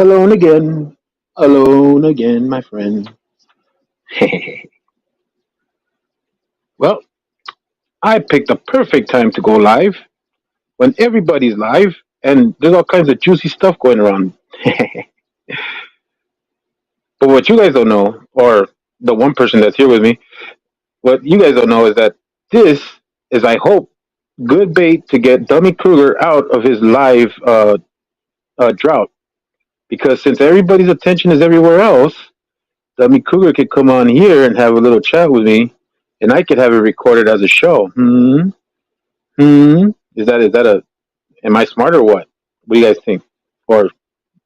Alone again. Alone again, my friend. Well, I picked the perfect time to go live when everybody's live and there's all kinds of juicy stuff going around. But what you guys don't know, or the one person that's here with me, what you guys don't know is that this is, I hope, good bait to get Dummy Kruger out of his live drought. Because since everybody's attention is everywhere else, Dummy Kruger could come on here and have a little chat with me, and I could have it recorded as a show. Hmm. Is that a? Am I smart or what? What do you guys think? Or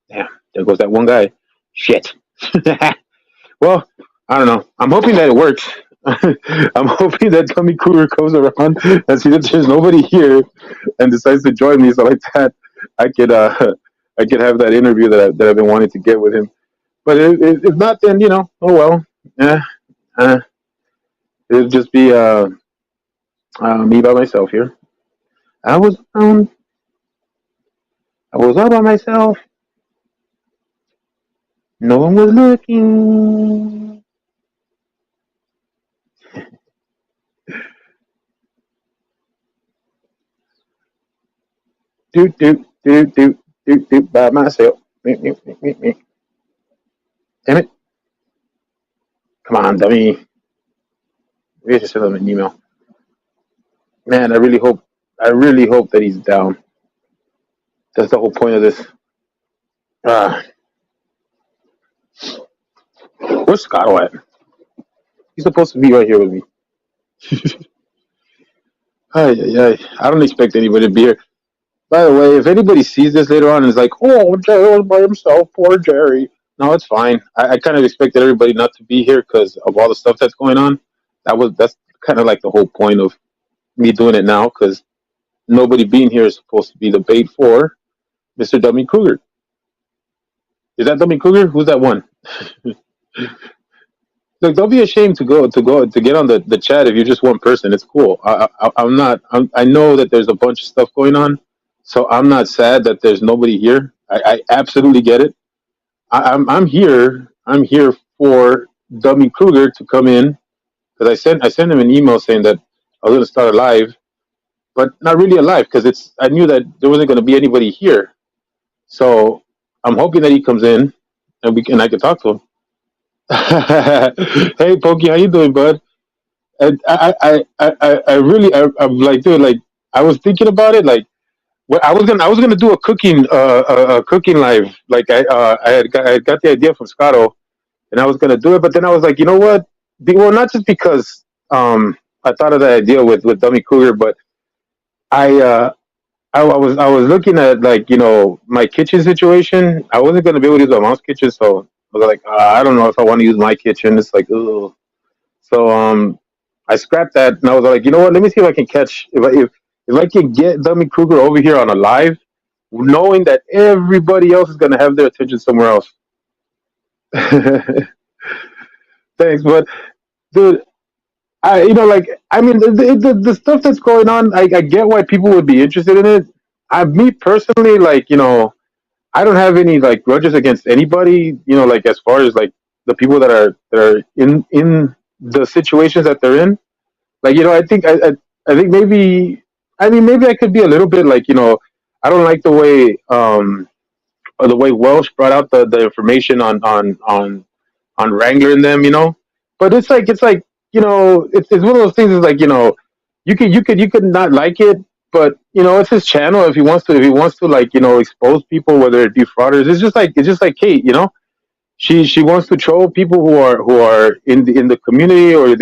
damn, there goes that one guy. Shit. Well, I don't know. I'm hoping that it works. I'm hoping that Dummy Kruger comes around and sees that there's nobody here and decides to join me. So like that, I could I could have that interview that I've been wanting to get with him. But if not, then oh well. Yeah, uh, it'll just be me by myself here. I was I was all by myself. No one was looking. Doot doot doot doot doot doot by myself. Me, me, me, me, me. Damn it! Come on, dummy. We should send him an email. Man, I really hope that he's down. That's the whole point of this. Uh, where's Scotto at? He's supposed to be right here with me. Ay, ay, ay. I don't expect anybody to be here. By the way, if anybody sees this later on and is like, "Oh, Jerry was by himself, poor Jerry," no, it's fine. I kind of expected everybody not to be here because of all the stuff that's going on. That's kind of like the whole point of me doing it now because nobody being here is supposed to be the bait for Mr. Dummy Kruger. Is that Dummy Kruger? Who's that one? Look, don't be ashamed to get on the chat if you're just one person. It's cool. I'm not. I know that there's a bunch of stuff going on, so I'm not sad that there's nobody here. I absolutely get it. I'm here. I'm here for Dummy Kruger to come in because I sent him an email saying that I was going to start a live, but not really a live because it's I knew that there wasn't going to be anybody here. So I'm hoping that he comes in and I can talk to him. Hey Pokey, how you doing, bud? And I really I'm like, dude, like I was thinking about it, like what I was gonna do a cooking live, like I had got the idea from Scotto, and I was gonna do it, but then I was like, you know what? Well, not just because I thought of that idea with Dummy Cougar, but I I was looking at like my kitchen situation. I wasn't gonna be able to use my mom's kitchen, so I was like, I don't know if I want to use my kitchen. It's like, ugh. So I scrapped that, and I was like, you know what? Let me see if I can catch if I can get Dummy Kruger over here on a live, knowing that everybody else is gonna have their attention somewhere else. Thanks, but dude, like I mean, the stuff that's going on, I get why people would be interested in it. Me personally, like I don't have any like grudges against anybody. Like as far as like the people that are in the situations that they're in. Like I think maybe I mean maybe I could be a little bit like I don't like the way Welsh brought out the information on Wrangler and them, but it's like it's one of those things. Is like you could not like it, but it's his channel. If he wants to like expose people, whether it be frauders, it's just like Kate. She wants to troll people who are in the community, or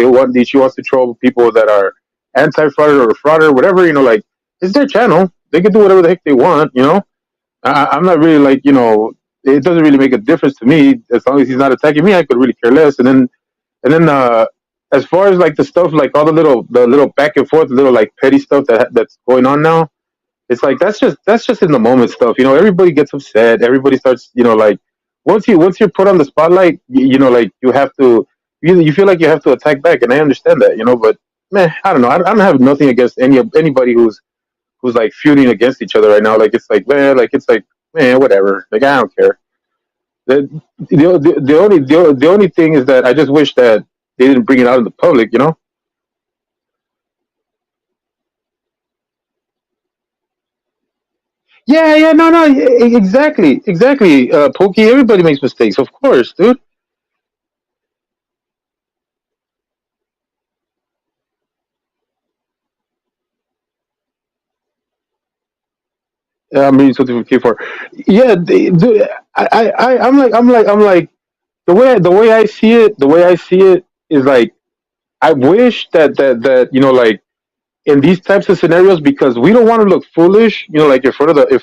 she wants to troll people that are anti-frauder or frauder, whatever. Like it's their channel. They can do whatever the heck they want. I'm not really like it doesn't really make a difference to me as long as he's not attacking me. I could really care less. And then as far as like the stuff, like all the little back and forth, little like petty stuff that's going on now, it's like that's just in the moment stuff. Everybody gets upset. Everybody starts like once you're put on the spotlight, like you feel like you have to attack back, and I understand that. But man, I don't know. I don't have nothing against anybody who's like feuding against each other right now. Like it's like man, whatever. Like I don't care. The only thing is that I just wish that they didn't bring it out in the public. Yeah, yeah, no, no, exactly, exactly. Pokey, everybody makes mistakes, of course, dude. I'm reading something from K4. Yeah, dude, I'm like the way I see it is like I wish that like in these types of scenarios because we don't want to look foolish, like in front of the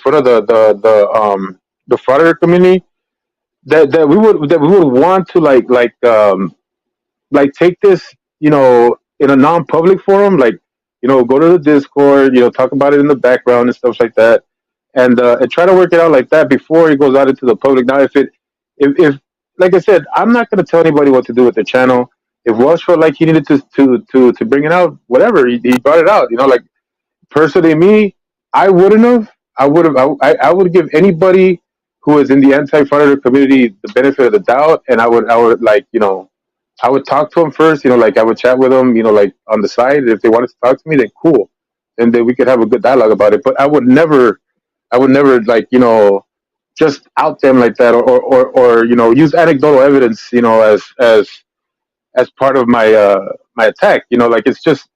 frauditor community that we would want to like take this, in a non-public forum, like go to the Discord, talk about it in the background and stuff like that, and try to work it out like that before it goes out into the public. Now, if like I said, I'm not going to tell anybody what to do with the channel. If Welsh felt like he needed to bring it out, whatever, he brought it out. Like personally, me, I wouldn't have. I would have. I would give anybody who is in the anti-predator community the benefit of the doubt, and I would like I would talk to them first. Like I would chat with them. Like on the side, if they wanted to talk to me, then cool, and then we could have a good dialogue about it. But I would never like just out them like that, or use anecdotal evidence, as part of my attack. Like it's just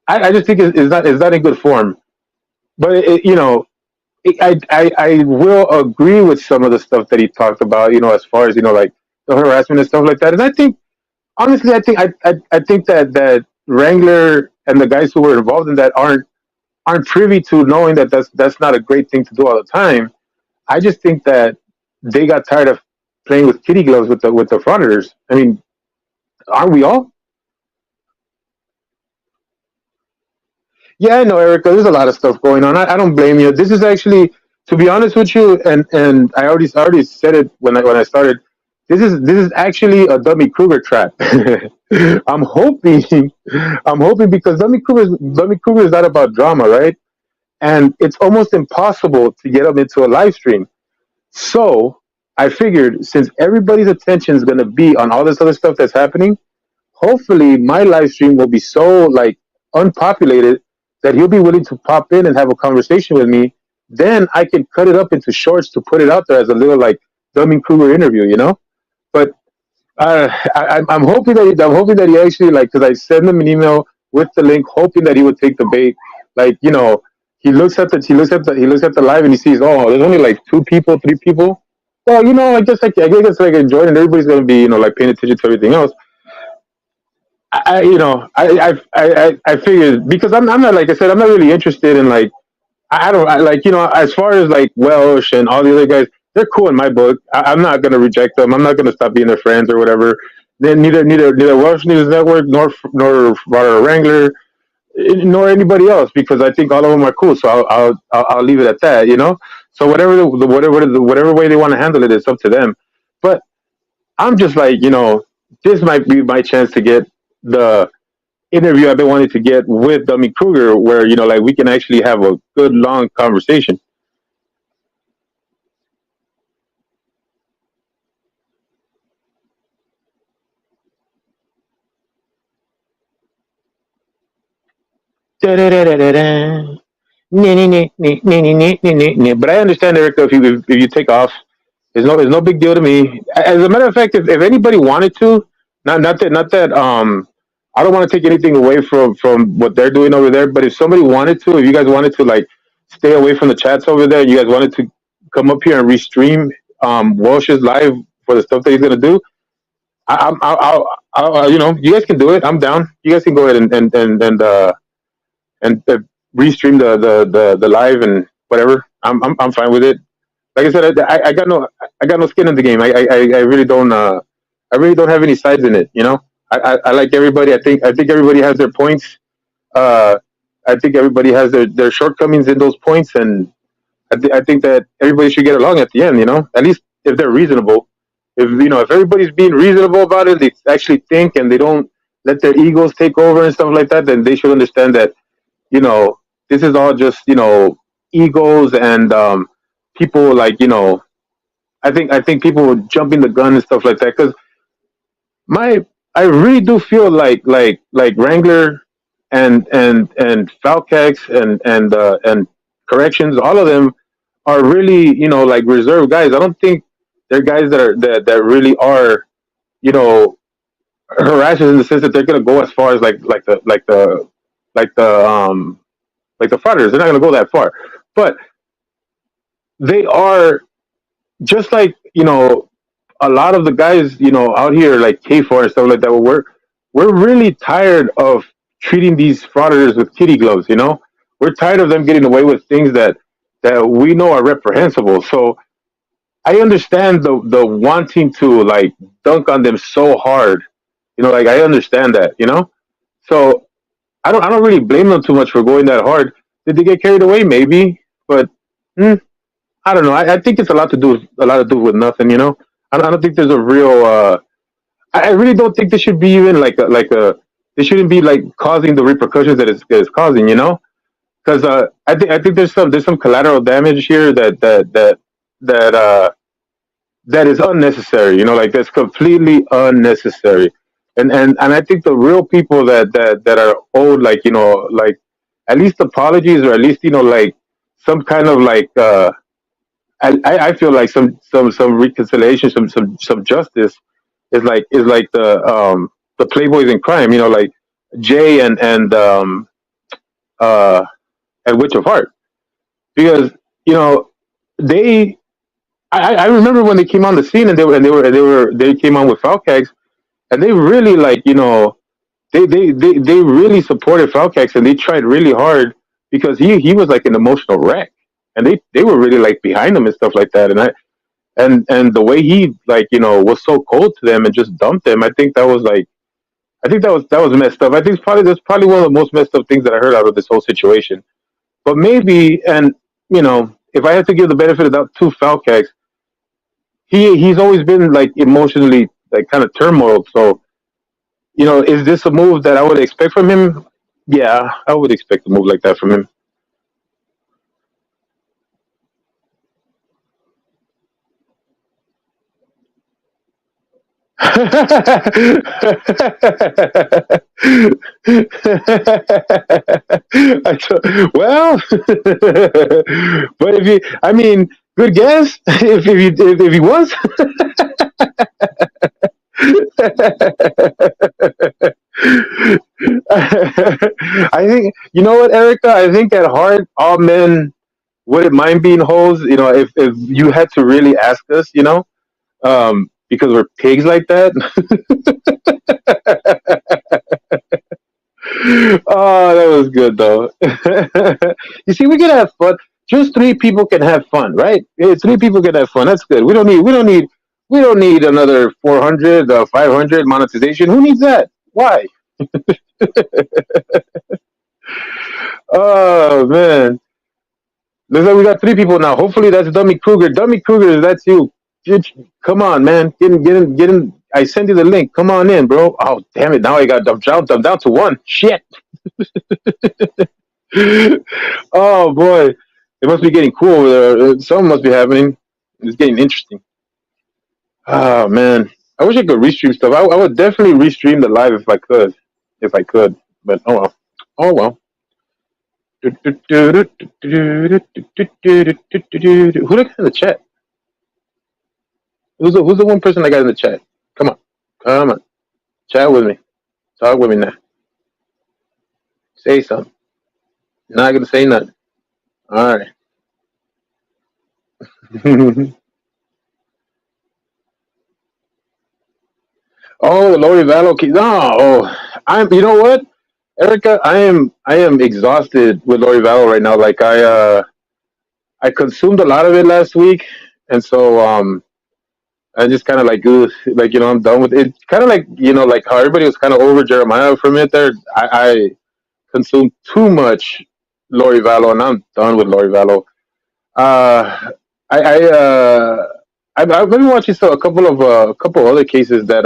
I just think it's not in good form. But I will agree with some of the stuff that he talked about, as far as like the harassment and stuff like that. And I think honestly, I think that Wrangler and the guys who were involved in that aren't privy to knowing that that's not a great thing to do all the time. I just think that they got tired of playing with kitty gloves with the frauditors. I mean, aren't we all? Yeah, I know, Erica. There's a lot of stuff going on. I don't blame you. This is actually, to be honest with you, and I already said it when I started. This is actually a Dummy Kruger trap. I'm hoping, I'm hoping because Dummy Kruger is not about drama, right? And it's almost impossible to get them into a live stream. So I figured since everybody's attention is going to be on all this other stuff that's happening, hopefully my live stream will be so like unpopulated that he'll be willing to pop in and have a conversation with me. Then I can cut it up into shorts to put it out there as a little like Dunning Kruger interview. But I'm hoping that he actually like because I sent him an email with the link, hoping that he would take the bait. Like he looks at the live and he sees, oh, there's only like two people, three people. Well, I guess like enjoying and everybody's gonna be like paying attention to everything else. I figured because I'm not like I said I'm not really interested in like I don't like as far as like Welsh and all the other guys, they're cool in my book. I'm not gonna reject them. I'm not gonna stop being their friends or whatever. Then neither Welsh News Network nor Wrangler nor anybody else because I think all of them are cool. So I'll leave it at that. So whatever way they want to handle it, it's up to them. But I'm just like this might be my chance to get the interview I've been wanting to get with Dummy Kruger, where like we can actually have a good long conversation. Da-da-da-da-da-da. But I understand, Erica, if you take off, it's no big deal to me. As a matter of fact, if anybody wanted to, not that I don't want to take anything away from what they're doing over there. But if somebody wanted to, if you guys wanted to like stay away from the chats over there, and you guys wanted to come up here and restream Walsh's live for the stuff that he's gonna do, you guys can do it. I'm down. You guys can go ahead and restream the live and whatever. I'm fine with it. Like I said, I got no skin in the game. I really don't I really don't have any sides in it. I like everybody. I think everybody has their points. Uh, I think everybody has their shortcomings in those points, and I think that everybody should get along at the end. At least if they're reasonable. If everybody's being reasonable about it, they actually think and they don't let their egos take over and stuff like that, then they should understand that you know this is all just egos and people like I think people were jumping the gun and stuff like that because my I really do feel like Wrangler and Falcax and corrections, all of them are really like reserve guys. I don't think they're guys that really are you know harassers in the sense that they're gonna go as far as like the like the frauders. They're not gonna go that far, but they are just like a lot of the guys out here like K4 and stuff like that. We're really tired of treating these frauders with kitty gloves. We're tired of them getting away with things that we know are reprehensible. So I understand the wanting to like dunk on them so hard. Like I understand that. So I don't really blame them too much for going that hard. Did they get carried away? Maybe, but hmm, I don't know. I think it's a lot to do with nothing. I don't think there's a real. I really don't think this should be even like a. They shouldn't be like causing the repercussions that it's causing. Because I think there's some collateral damage here that is unnecessary. Like that's completely unnecessary. And I think the real people that are owed like at least apologies or at least like some kind of like I feel like some reconciliation, some justice is like the playboys in crime. Like Jay uh and Witch of Heart because you know they I remember when they came on the scene and they came on with Falcax and they really they really supported Falcax and they tried really hard because he was like an emotional wreck and they were really like behind him and stuff like that and the way he was so cold to them and just dumped them. I think that was messed up. I think that's probably one of the most messed up things that I heard out of this whole situation. But maybe, and if I had to give the benefit of the doubt to Falcax, he's always been like emotionally like kind of turmoil. So is this a move that I would expect from him? Yeah, I would expect a move like that from him. Well, but I mean, good guess if he was. I think you know what, Erica. I think at heart, all men wouldn't mind being hoes. If you had to really ask us, because we're pigs like that. Oh, that was good though. You see, we can have fun. Just three people can have fun, right? Three people can have fun. That's good. We don't need another 400, 500 monetization. Who needs that? Why? Oh man, looks like we got three people now. Hopefully that's Dummy Kruger. Dummy Kruger, that's you. Come on, man. Get in. I sent you the link. Come on in, bro. Oh, damn it. Now I got I'm down to one. Shit. Oh, boy. It must be getting cool over there. Something must be happening. It's getting interesting. Oh, man. I wish I could restream stuff. I would definitely restream the live if I could. If I could. But oh well. Oh well. Who looked in the chat? Who's the one person I got in the chat? Come on. Come on. Chat with me. Talk with me now. Say something. Not gonna say nothing. All right. Oh, the Lori Vallow case. No, oh, I'm. You know what, Erica? I am exhausted with Lori Vallow right now. Like I consumed a lot of it last week, and so I just kind of like, ugh, like I'm done with it. Kind of like like how everybody was kind of over Jeremiah for a minute there. I consumed too much Lori Vallow, and I'm done with Lori Vallow. Uh, I I I've been watching a couple other cases that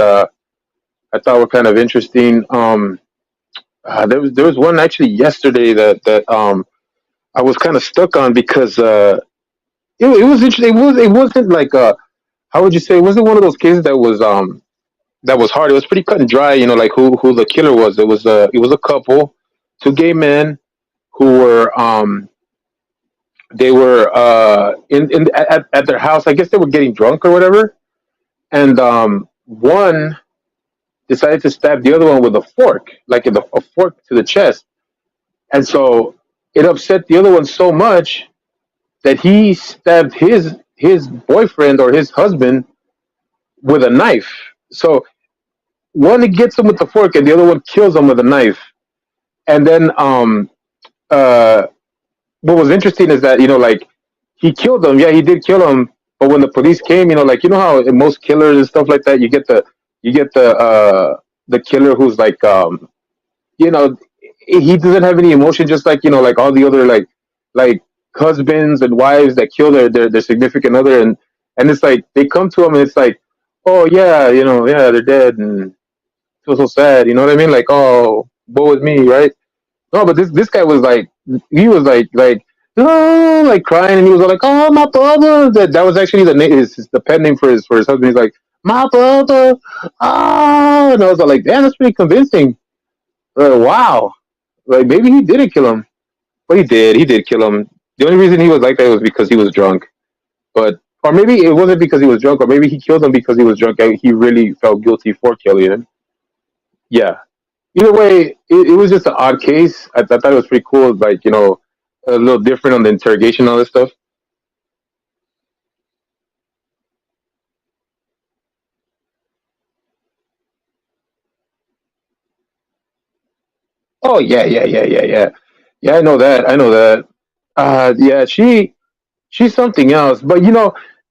I thought were kind of interesting. There was one actually yesterday that I was kind of stuck on because it was interesting. It wasn't like how would you say? Was it one of those cases that was hard? It was pretty cut and dry. You know, like who the killer was. It was a couple, two gay men who were they were in at their house. I guess they were getting drunk or whatever, and one decided to stab the other one with a fork, like a fork to the chest, and so it upset the other one so much that he stabbed his boyfriend or his husband with a knife. So one gets him with the fork, and the other one kills him with a knife. And then uh, what was interesting is that like he killed him. Yeah, he did kill him. But when the police came, like how in most killers and stuff like that, you get the killer who's like you know he doesn't have any emotion, just like like all the other like husbands and wives that kill their significant other, and it's like they come to him and it's like, oh yeah, yeah, they're dead and feel so sad. You know what I mean? Like, oh, woe is me, right? No, but this guy was like, he was like oh, like crying, and he was like, oh, my brother. That was actually the name, the pen name for his husband. He's like, my brother. Oh, and I was like, damn, that's pretty convincing. Wow, like maybe he didn't kill him, but he did kill him. The only reason he was like that was because he was drunk, but or maybe it wasn't because he was drunk, or maybe he killed him because he was drunk and he really felt guilty for killing him. Yeah. Either way, it was just an odd case. I thought it was pretty cool, like a little different on the interrogation and all this stuff. Oh yeah, yeah, yeah, yeah, yeah, yeah. I know that. I know that. Yeah, she's something else. But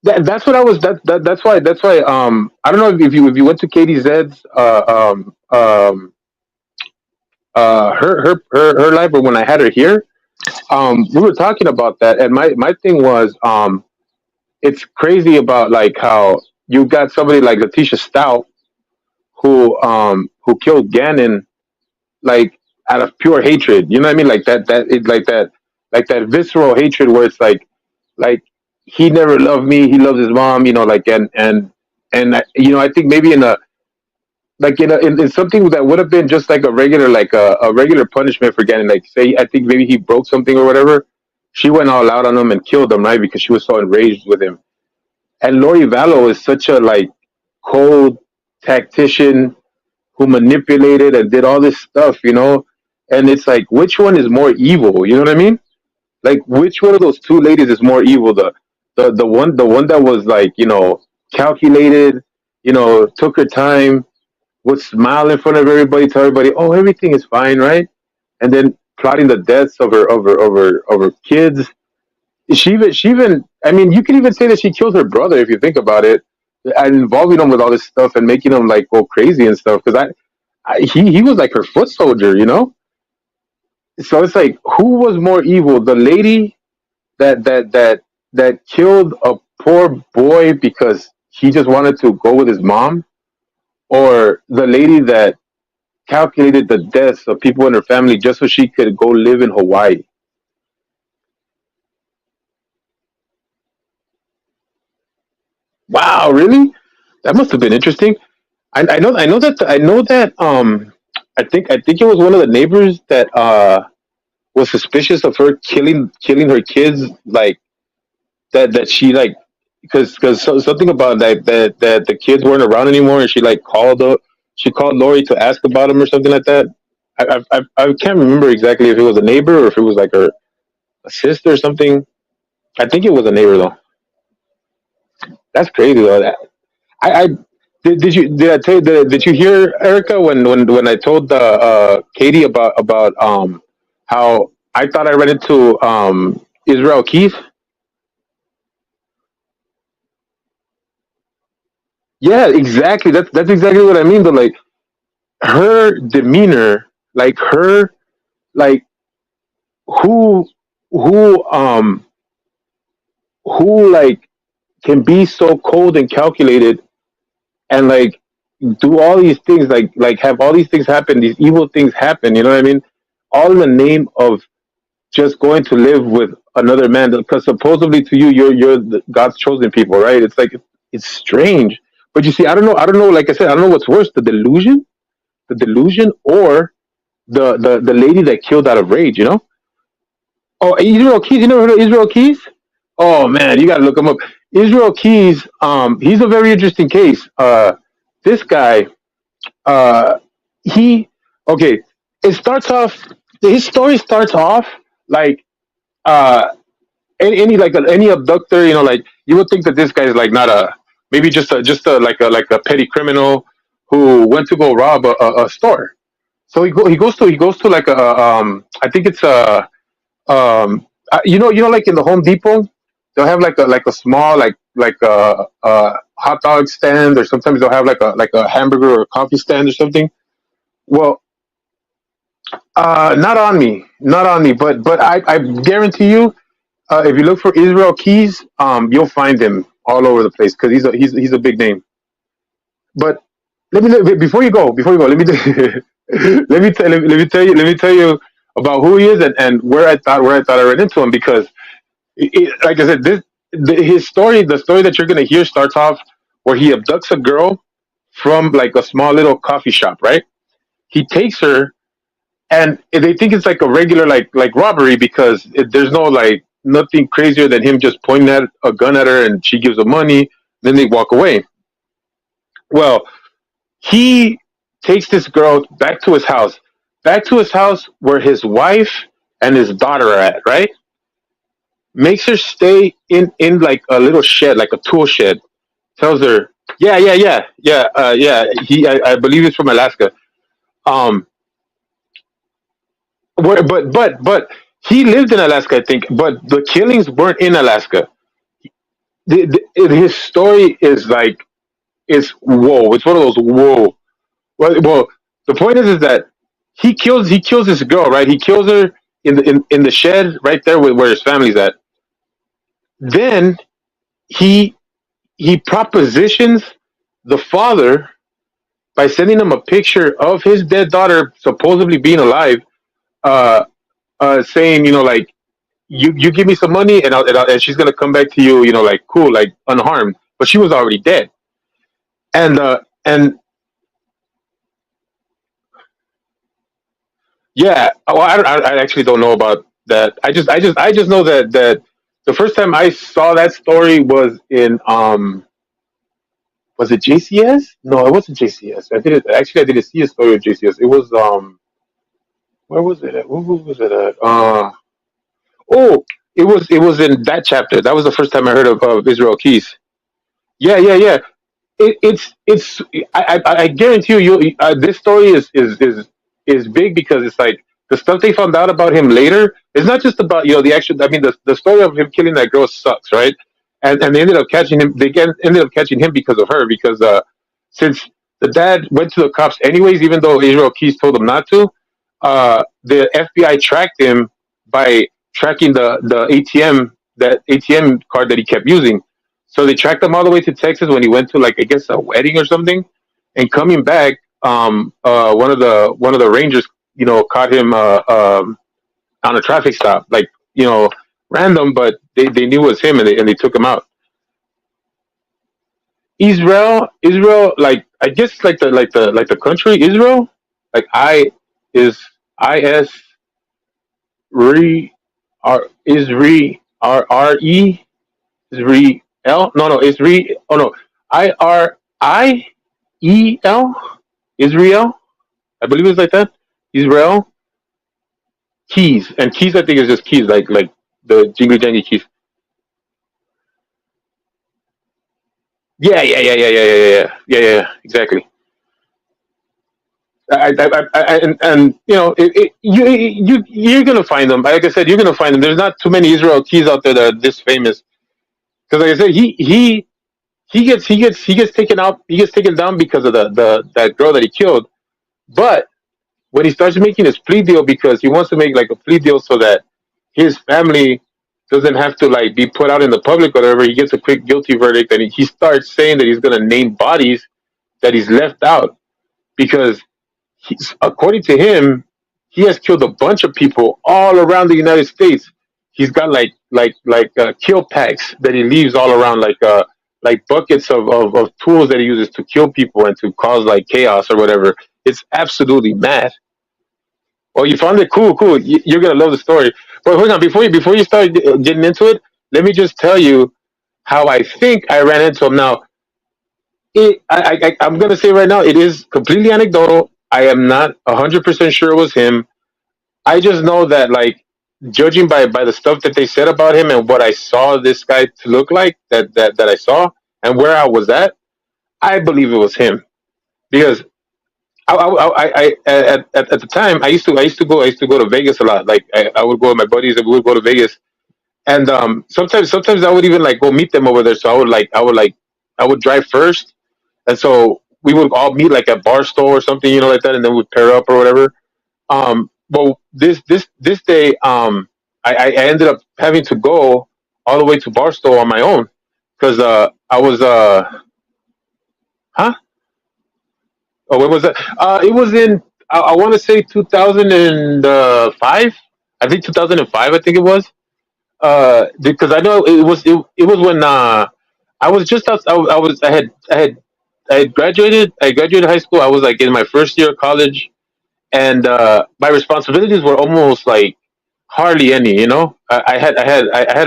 that's what I was. That's why. I don't know if you went to Katie Zed's her live, but when I had her here, we were talking about that, and my thing was it's crazy about like how you got somebody like Letitia Stout who killed Gannon like out of pure hatred. You know what I mean? Like like that visceral hatred where it's like he never loved me. He loves his mom. Like I think maybe in a like in something that would have been just like a regular like a regular punishment for Gannon. Like say I think maybe he broke something or whatever. She went all out on him and killed him, right? Because she was so enraged with him. And Lori Vallow is such a like cold tactician who manipulated and did all this stuff. And it's like, which one is more evil? You know what I mean? Like, which one of those two ladies is more evil? The one that was like, calculated, took her time, would smile in front of everybody, tell everybody, oh, everything is fine, right? And then plotting the deaths of her kids. She even I mean, you can even say that she killed her brother if you think about it, and involving him with all this stuff and making him like go crazy and stuff. Because he was like her foot soldier. So it's like, who was more evil, the lady that killed a poor boy because he just wanted to go with his mom, or the lady that calculated the deaths of people in her family just so she could go live in Hawaii? Wow, really? That must have been interesting. I know that I think it was one of the neighbors that was suspicious of her killing her kids, like that she like, because something about that the kids weren't around anymore, and she called Lori to ask about him or something like that. I can't remember exactly if it was a neighbor or if it was like her a sister or something. I think it was a neighbor though. That's crazy though. I did I tell you, did you hear, Erica, when I told Katie about how I thought I ran into Israel Keith? Yeah, exactly. That's exactly what I mean. Though, like her demeanor, like her, like who who um who like can be so cold and calculated and like do all these things, like have all these things happen, these evil things happen. You know what I mean? All in the name of just going to live with another man, because supposedly to you, you're God's chosen people, right? It's like It's strange. But you see, I don't know. I don't know. Like I said, I don't know what's worse: the delusion, or the lady that killed out of rage. You know? Oh, Israel Keys. You never heard of Israel Keys? Oh man, you got to look him up. Israel Keys. He's a very interesting case. This guy. Uh, he. Okay. It starts off. His story starts off like uh any like any abductor, like you would think that this guy is like not a maybe just a like a petty criminal who went to go rob a store. So he goes to like a I think it's a like in the Home Depot they'll have like a small like a hot dog stand, or sometimes they'll have like a hamburger or a coffee stand or something. Well, not on me, but I guarantee you, if you look for Israel Keys, you'll find him all over the place because he's a big name. But before you go, let me let me tell you about who he is, and where I thought I ran into him, because like I said, his story, the story that you're gonna hear, starts off where he abducts a girl from like a small little coffee shop, right? He takes her, and they think it's like a regular like robbery, because there's no like nothing crazier than him just pointing at a gun at her, and she gives him money, then they walk away. Well, he takes this girl back to his house where his wife and his daughter are at, right? Makes her stay in like a little shed, like a tool shed. Tells her, yeah. I believe he's from Alaska. Um, but he lived in Alaska, I think. But the killings weren't in Alaska. His story is like, it's whoa. It's one of those whoa. Well, the point is that he kills this girl, right? He kills her in the shed right there where his family's at. Then he he propositions the father by sending him a picture of his dead daughter supposedly being alive, uh, saying, like, you give me some money, and she's gonna come back to you, like, cool, like, unharmed. But she was already dead. And yeah, well, I actually don't know about that. I just know that the first time I saw that story was it JCS? No, it wasn't JCS. I didn't see a story of JCS. It was where was it at? Who was it at? Oh, it was in that chapter. That was the first time I heard of Israel Keys. Yeah. It's I guarantee you this story is big, because it's like the stuff they found out about him later. It's not just about the actual. I mean, the story of him killing that girl sucks, right? And they ended up catching him. Ended up catching him because of her, because since the dad went to the cops anyways, even though Israel Keys told him not to. The FBI tracked him by tracking the ATM card that he kept using. So they tracked him all the way to Texas when he went to, like, I guess, a wedding or something. And coming back, one of the rangers, caught him on a traffic stop, like, random, but they knew it was him, and they took him out. Israel, like, I guess, like the country Israel, like, is is re R is re L, no, is re, oh no, IRIEL, Israel, I believe it's like that. Israel Keys, and Keys, I think, is just Keys, like the jingly jangy Keys. Exactly. And you're gonna find them. Like I said, you're gonna find them. There's not too many Israel Keys out there that are this famous. Because, like I said, he gets taken out. He gets taken down because of the that girl that he killed. But when he starts making his plea deal, because he wants to make like a plea deal so that his family doesn't have to like be put out in the public or whatever, he gets a quick guilty verdict, and he starts saying that he's gonna name bodies that he's left out, because according to him, he has killed a bunch of people all around the United States. He's got like kill packs that he leaves all around, like like buckets of tools that he uses to kill people and to cause like chaos or whatever. It's absolutely mad. Oh, you found it? Cool, cool. You're gonna love the story. But hold on, before you start getting into it, let me just tell you how I think I ran into him. Now, I'm gonna say right now, it is completely anecdotal. I am not 100% sure it was him. I just know that, like, judging by the stuff that they said about him and what I saw this guy to look like, that I saw and where I was at, I believe it was him because at the time I used to go to Vegas a lot. Like I would go with my buddies and we would go to Vegas, and sometimes I would even like go meet them over there. So I would drive first, and so we would all meet like at Barstow or something, like that, and then we'd pair up or whatever. But this day, I ended up having to go all the way to Barstow on my own because I was huh? Oh, when was that? It was in I want to say 2005. I think 2005. I think it was. Because I know it was when I was just out, I was I had graduated. I graduated high school. I was like in my first year of college, and my responsibilities were almost like hardly any. I had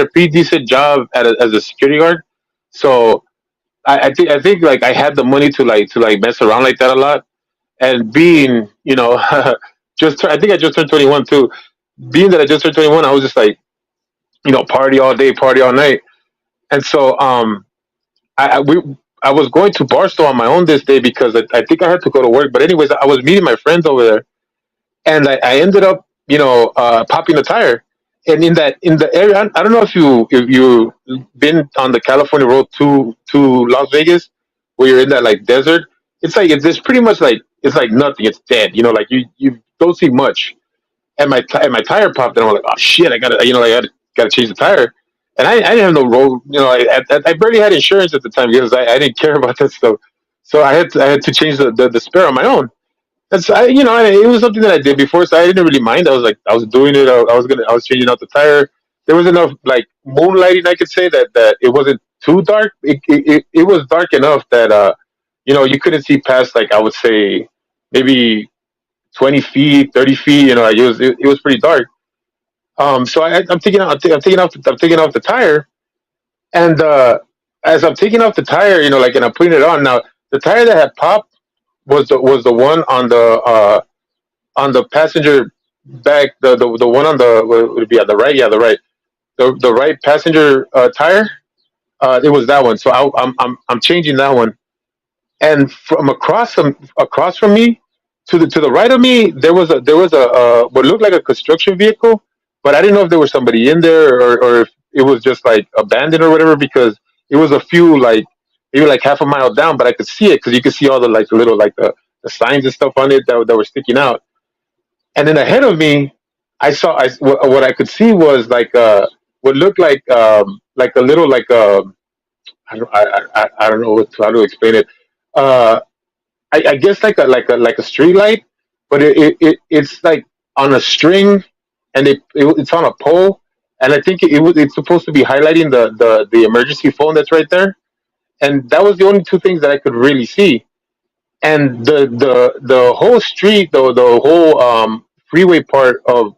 a pretty decent job as a security guard, so I think like I had the money to like mess around like that a lot. And being I think I just turned 21 too. Being that I just turned 21, I was just like party all day, party all night. And so I was going to Barstow on my own this day because I think I had to go to work. But anyways, I was meeting my friends over there, and I ended up popping a tire. And in the area, I don't know if you been on the California road to Las Vegas, where you're in that like desert. It's like it's pretty much like it's like nothing. It's dead. Like you don't see much. And my tire popped, and I'm like, oh shit, I gotta like, I gotta change the tire. And I didn't have no road. I barely had insurance at the time because I didn't care about that stuff. So I had to change the spare on my own. That's it was something that I did before, so I didn't really mind. I was like, I was doing it. I was changing out the tire. There was enough like moonlighting, I could say that it wasn't too dark. It was dark enough that you couldn't see past like I would say maybe 20 feet, 30 feet. Like it was pretty dark. So I'm taking off the tire, and as I'm taking off the tire, like, and I'm putting it on. Now the tire that had popped was the one on the passenger back, the one on the what would it be on the right? Yeah, the right, the right passenger tire. It was that one. So I'm changing that one, and from across from me to the right of me there was a what looked like a construction vehicle, but I didn't know if there was somebody in there or if it was just like abandoned or whatever because it was a few like maybe like half a mile down, but I could see it because you could see all the like the little like the signs and stuff on it that were sticking out. And then ahead of me, what I could see was like what looked like a little like I don't know how to explain it. Uh, I guess like a street light, but it's like on a string, and it's on a pole, and I think it's supposed to be highlighting the emergency phone that's right there, and that was the only two things that I could really see. And the whole street, the whole freeway part of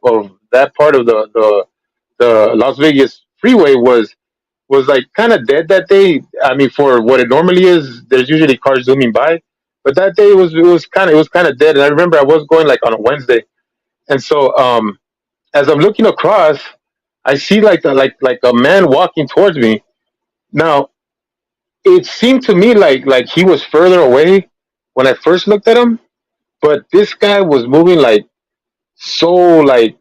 that part of the Las Vegas freeway was like kind of dead that day. I mean, for what it normally is, there's usually cars zooming by, but that day it was kind of dead. And I remember I was going like on a Wednesday, and so as I'm looking across, I see like a man walking towards me. Now it seemed to me like he was further away when I first looked at him, but this guy was moving so like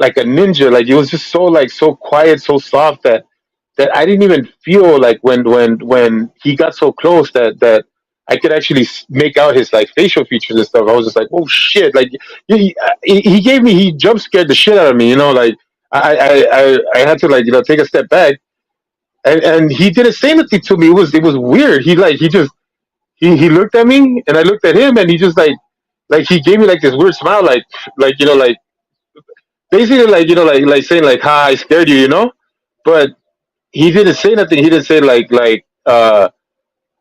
a ninja. Like it was just so quiet, so soft that I didn't even feel like when he got so close that I could actually make out his like facial features and stuff. I was just like, oh shit! Like he jump scared the shit out of me. Like I had to like take a step back, and he didn't say anything to me. It was weird. He just he looked at me and I looked at him, and he just like he gave me like this weird smile, like like basically like like saying like, "Ha, I scared you," But he didn't say nothing. He didn't say like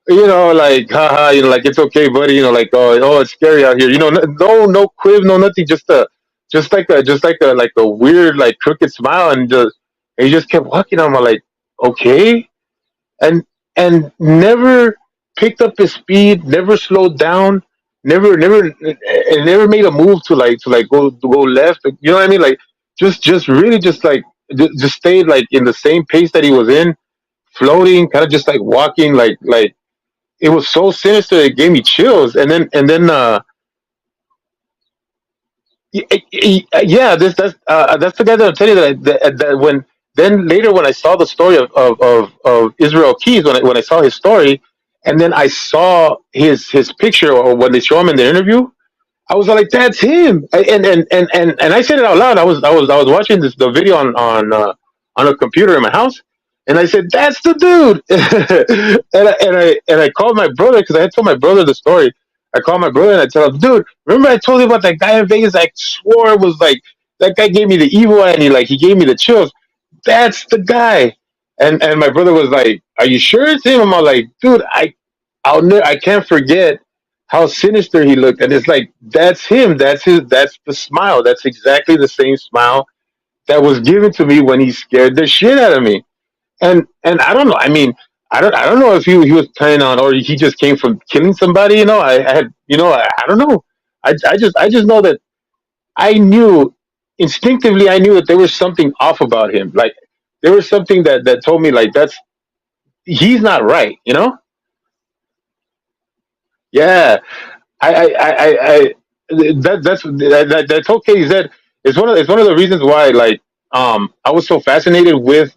like haha, like it's okay, buddy, like oh, it's scary out here, no quib, no nothing, just like a weird like crooked smile, and he just kept walking. I'm like, okay, and never picked up his speed, never slowed down, and never made a move to go left. You know what I mean? Like just really just like just stayed like in the same pace that he was in, floating, kind of just like walking, like it was so sinister. It gave me chills. Yeah, that's the guy that I'm telling you that when then later when I saw the story of Israel Keys, when I saw his story, and then I saw his picture, or when they show him in the interview, I was like, "That's him!" And I said it out loud. I was watching the video on a computer in my house, and I said, "That's the dude." and I called my brother because I had told my brother the story. I called my brother and I tell him, "Dude, remember I told you about that guy in Vegas? I swore it was like that guy gave me the evil eye, and he gave me the chills. That's the guy." And my brother was like, "Are you sure it's him?" I'm all like, "Dude, I can't forget how sinister he looked, and it's like that's him. That's the smile. That's exactly the same smile that was given to me when he scared the shit out of me." And I don't know. I mean, I don't know if he was planning on, or he just came from killing somebody. I had, I don't know. I just know that I knew instinctively. I knew that there was something off about him. Like there was something that told me like he's not right. Yeah. I that's okay. Is that it's one of the reasons why I was so fascinated with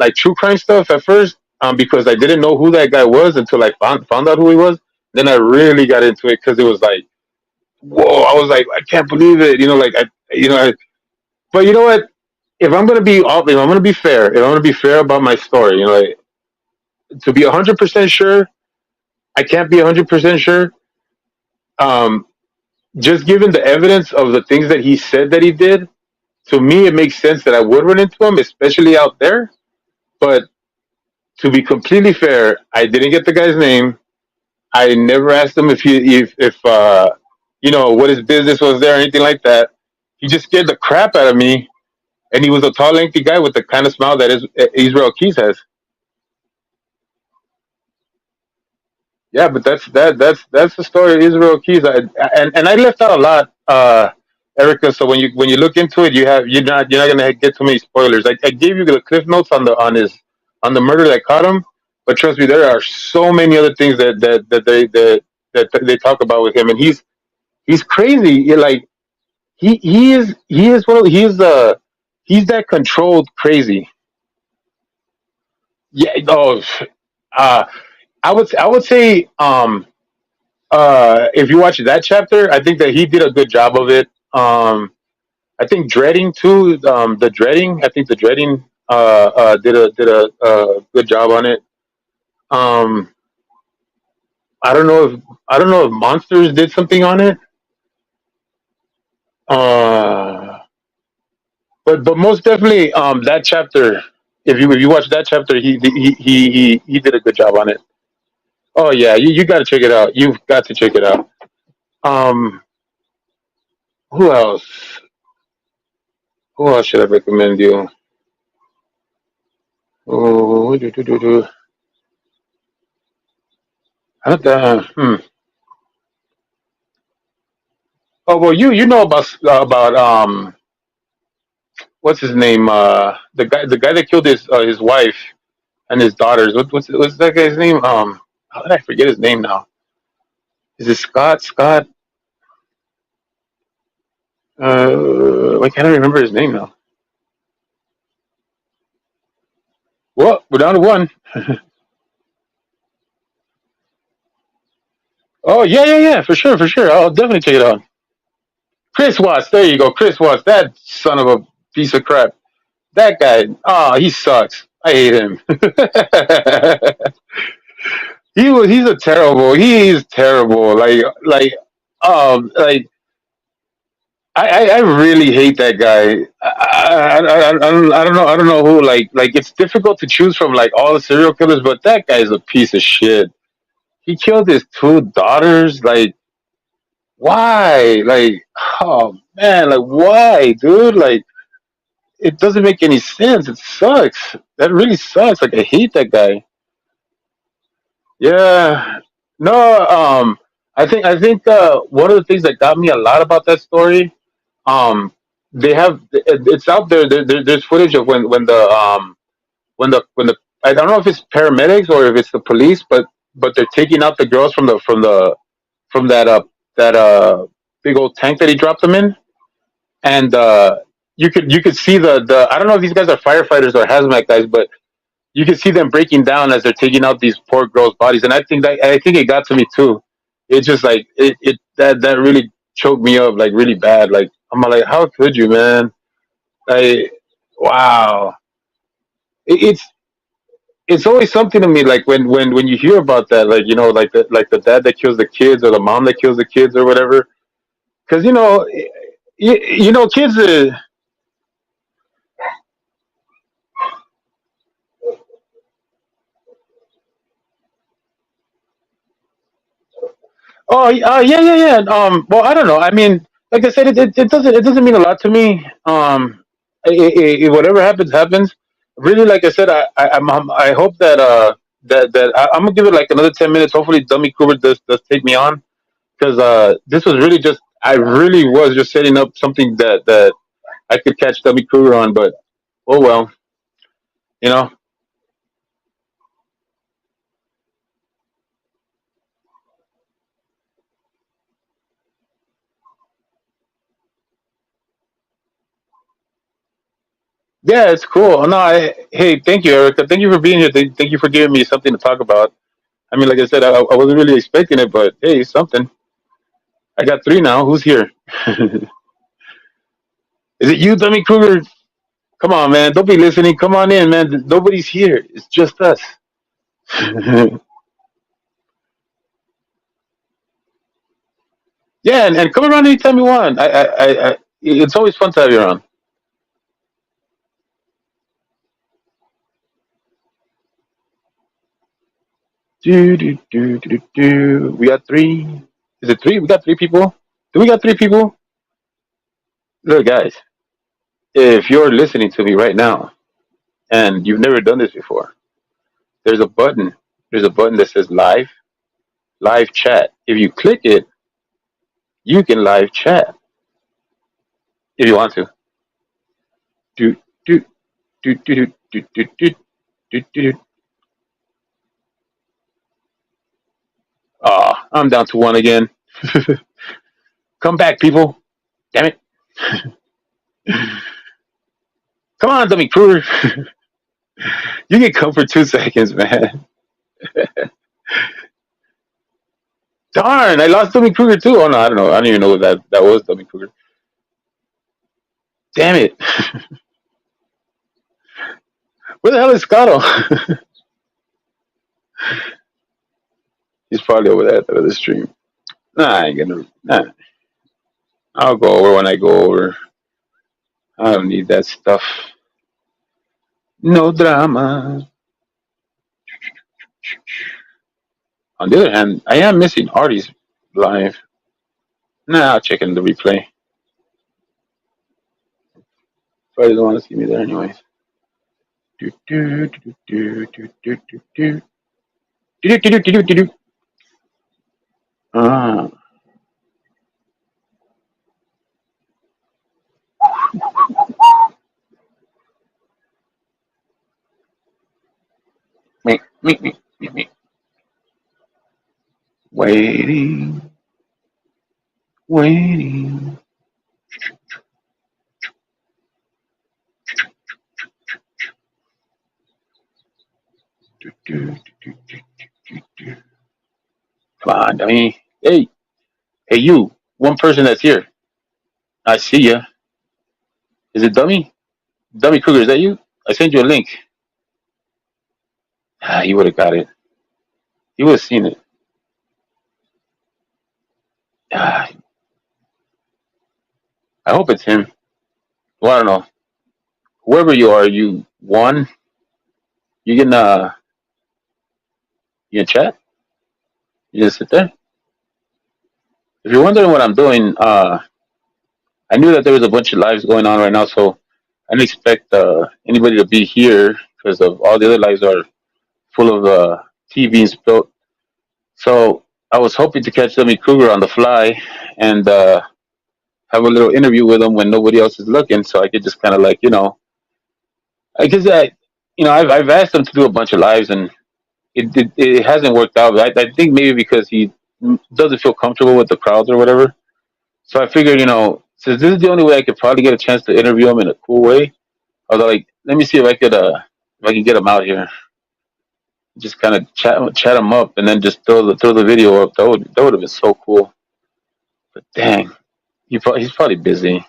like true crime stuff at first, because I didn't know who that guy was until I found out who he was. Then I really got into it because it was like, whoa! I was like, I can't believe it. But you know what? If I'm gonna be fair, if I'm gonna be fair about my story, to be 100% sure, I can't be 100% sure. Um, just given the evidence of the things that he said that he did, to me it makes sense that I would run into him, especially out there. But to be completely fair, I didn't get the guy's name. I never asked him if what his business was there or anything like that. He just scared the crap out of me, and he was a tall, lengthy guy with the kind of smile that Israel Keys has. Yeah, but that's the story of Israel Keys. And I left out a lot, Erica. So when you look into it, you're not gonna get too many spoilers. I gave you the cliff notes on the murder that caught him, but trust me, there are so many other things that they talk about with him, and he's crazy. Like he is one of he's that controlled crazy. Yeah. Oh, uh, I would say if you watch that chapter, I think that he did a good job of it. I think dreading too. The dreading. I think the dreading did a good job on it. Um, I don't know if monsters did something on it. Uh, but most definitely that chapter. If you watch that chapter, he did a good job on it. Oh yeah, you got to check it out. You've got to check it out. Um, who else? Who else should I recommend you? Oh, I don't, Oh well, you know about what's his name? The guy that killed his wife and his daughters. What's that guy's name? How did I forget his name now? Is it Scott? Scott? Why can't I remember his name now? Well, we're down to one. Oh yeah, yeah, yeah, for sure, for sure. I'll definitely check it out. Chris Watts. There you go, Chris Watts. That son of a piece of crap. That guy. Oh, he sucks. I hate him. He's a terrible. He's terrible. Like I really hate that guy. I don't know who like it's difficult to choose from like all the serial killers, but that guy's a piece of shit. He killed his two daughters. Like why? Like oh man, like why, dude? Like it doesn't make any sense. It sucks. That really sucks. Like I hate that guy. Yeah. No. I think one of the things that got me a lot about that story. Um. They have it's out there. There's footage of when the I don't know if it's paramedics or if it's the police, but they're taking out the girls from that big old tank that he dropped them in, and you could see the I don't know if these guys are firefighters or hazmat guys, but you can see them breaking down as they're taking out these poor girls' bodies, and I think it got to me too. It's just like it that really choked me up like really bad. Like I'm like, how could you, man? Like, wow. It's it's always something to me like when you hear about that, like like the dad that kills the kids or the mom that kills the kids or whatever, because you know kids yeah, yeah, yeah. Well, I don't know. I mean, like I said, it doesn't mean a lot to me. Whatever happens happens. Really, like I said, I hope that I'm gonna give it like another 10 minutes. Hopefully Dummy Cooper does take me on, because this was really just I really was just setting up something that I could catch Dummy Kruger on, but oh well, you know. Yeah, it's cool. No, hey, thank you, Erica. Thank you for being here. Thank you for giving me something to talk about. I mean, like I said, I wasn't really expecting it, but hey, something. I got three now. Who's here? Is it you, Dummy Kruger? Come on, man. Don't be listening. Come on in, man. Nobody's here. It's just us. Yeah, and come around anytime you want. It's always fun to have you around. Do. We got three. Is it three? We got three people. Do we got three people? Look, guys, if you're listening to me right now and you've never done this before, there's a button. There's a button that says live chat. If you click it, you can live chat if you want to. Do do do do do do do do do. Ah, I'm down to one again. Come back, people. Damn it. Come on, Dummy Kruger. You can come for 2 seconds, man. Darn, I lost Dummy Kruger too. Oh no, I don't know. I don't even know what that was, Dummy Kruger. Damn it. Where the hell is Scotto? He's probably over there at the other stream. Nah, I ain't gonna. Nah, I'll go over when I go over. I don't need that stuff. No drama. On the other hand, I am missing Artie's live. Nah, I'll check in the replay. Probably don't want to see me there anyways. Do do do do do do do do do do do do do do. Ah, me. Waiting, waiting. Do, do, do, do, do, do. Come on, dummy. Hey, you. One person that's here. I see ya. Is it Dummy? Dummy Kruger, is that you? I sent you a link. Ah, he would have got it. He would have seen it. Ah, I hope it's him. Well, I don't know. whoever you are, you won. You can you can chat. You just sit there. If you're wondering what I'm doing, I knew that there was a bunch of lives going on right now, so I didn't expect anybody to be here because of all the other lives are full of tea being spilled. So I was hoping to catch Jimmy Kruger on the fly and have a little interview with him when nobody else is looking, so I could just kind of like because I've asked him to do a bunch of lives and it hasn't worked out. I think maybe because he doesn't feel comfortable with the crowds or whatever. So I figured, since this is the only way I could probably get a chance to interview him in a cool way, I was like, let me see if I can get him out here, just kind of chat him up, and then just throw the video up. That would have been so cool. But dang, he's probably busy.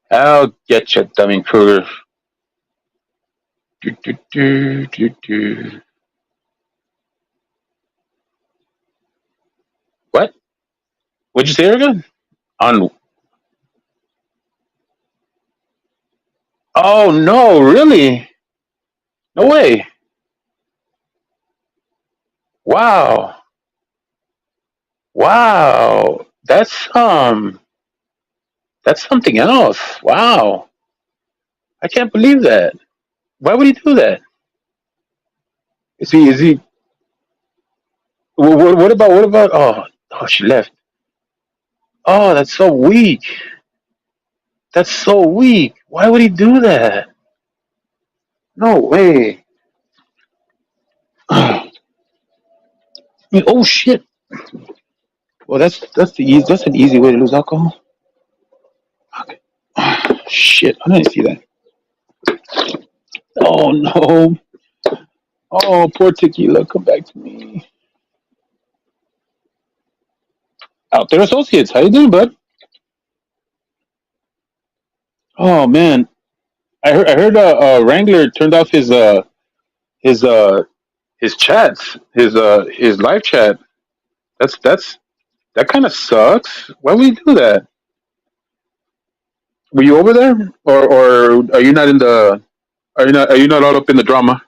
I'll get you, dummy Kruger. Do, do, do, do, do. What? What'd you say again? On? Oh no, really? No way! Wow, wow. That's something else. Wow, I can't believe that. Why would he do that? Is he? What about? Oh, she left. Oh, that's so weak. That's so weak. Why would he do that? No way. Oh shit. Well, that's an easy way to lose alcohol. Okay. Shit, I didn't see that. Oh no. Oh, poor tequila, come back to me. Out there, associates. How you doing, bud? Oh man, I heard Wrangler turned off his his chats, his live chat. That's that kind of sucks. Why would you do that? Were you over there, or are you not in the? Are you not all up in the drama?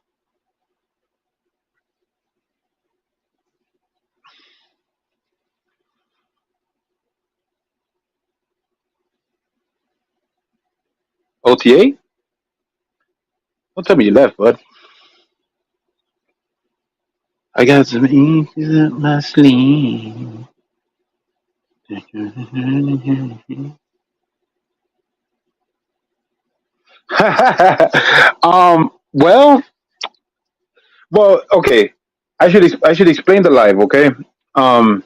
OTA? Don't tell me you left, bud. I got some ink up my sleeve. Well, okay. I should explain the live, okay? Um,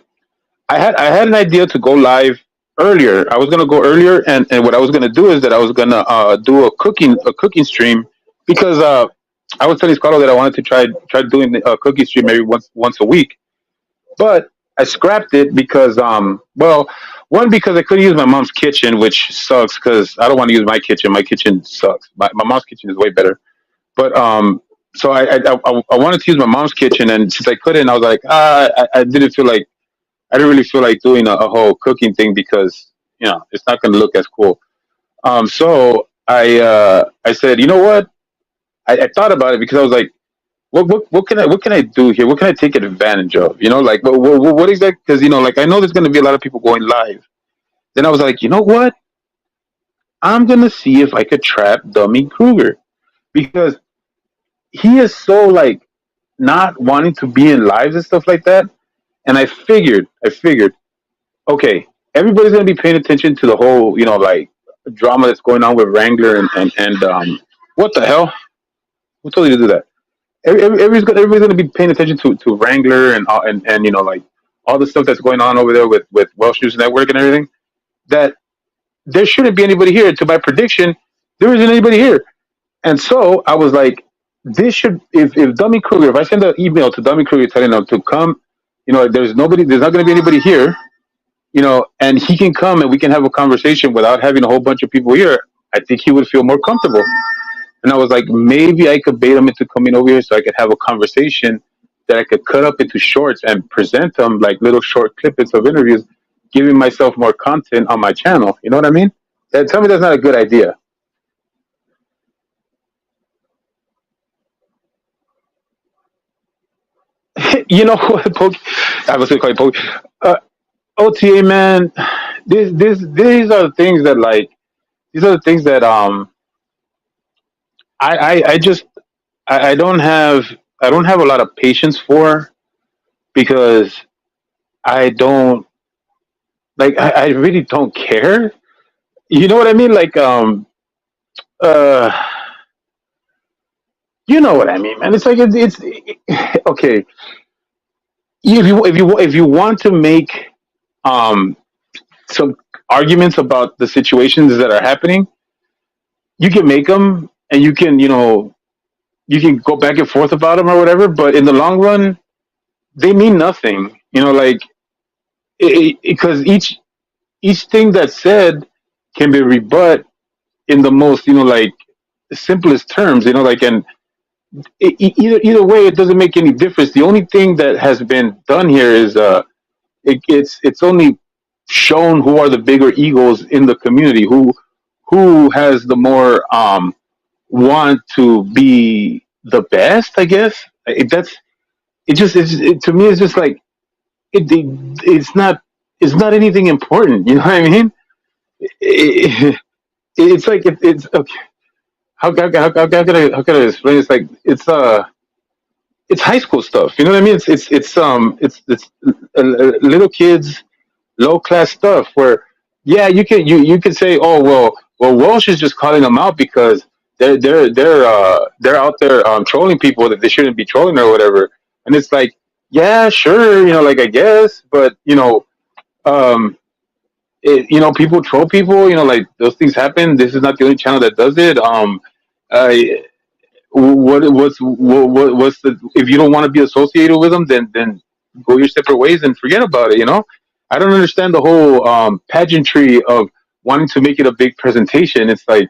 I had an idea to go live earlier. I was gonna go earlier, and what I was gonna do is that I was gonna do a cooking stream because I was telling Scotto that I wanted to try doing a cooking stream maybe once a week, but I scrapped it because one because I couldn't use my mom's kitchen, which sucks because I don't want to use my kitchen. My kitchen sucks. My mom's kitchen is way better, but so I wanted to use my mom's kitchen, and since I couldn't, I was like, I didn't feel like I didn't really feel like doing a whole cooking thing because it's not going to look as cool. So I said, you know what? I thought about it because I was like, what can I do here? What can I take advantage of? Like what exactly? Because like I know there's going to be a lot of people going live. Then I was like, you know what? I'm gonna see if I could trap Dummy Kruger because he is so like not wanting to be in lives and stuff like that. And I figured, okay, everybody's gonna be paying attention to the whole, like drama that's going on with Wrangler and what the hell? Who told you to do that? Everybody's gonna be paying attention to Wrangler and like all the stuff that's going on over there with Welsh News Network and everything. That there shouldn't be anybody here. To my prediction, there isn't anybody here. And so I was like, this should if Dummy Kruger, if I send an email to Dummy Kruger telling them to come, there's not gonna be anybody here, and he can come and we can have a conversation without having a whole bunch of people here, I think he would feel more comfortable. And I was like, maybe I could bait him into coming over here so I could have a conversation that I could cut up into shorts and present them like little short clippets of interviews, giving myself more content on my channel. You know what I mean? Tell me that's not a good idea. You know what? I was going to call you Poke. Uh, OTA, man. These are the things that like these are the things that I just I don't have a lot of patience for because I don't I really don't care. You know what I mean? Uh you know what I mean, man. It's like okay. If you want to make um some arguments about the situations that are happening, you can make them and you can you can go back and forth about them or whatever. But in the long run, they mean nothing. Because each thing that's said can be rebut in the most simplest terms. And either way, it doesn't make any difference. The only thing that has been done here is it's only shown who are the bigger egos in the community, who has the more want to be the best. I guess that's it. To me, it's just like it's not anything important. You know what I mean? It, it's like it's okay. How can I explain? It's like it's high school stuff. You know what I mean? It's little kids, low class stuff where yeah you can say, oh well Walsh is just calling them out because they're out there trolling people that they shouldn't be trolling or whatever. And it's like, yeah, sure, I guess, but um people troll people, like those things happen. This is not the only channel that does it. uh what's the if you don't want to be associated with them, then go your separate ways and forget about it. I don't understand the whole pageantry of wanting to make it a big presentation. It's like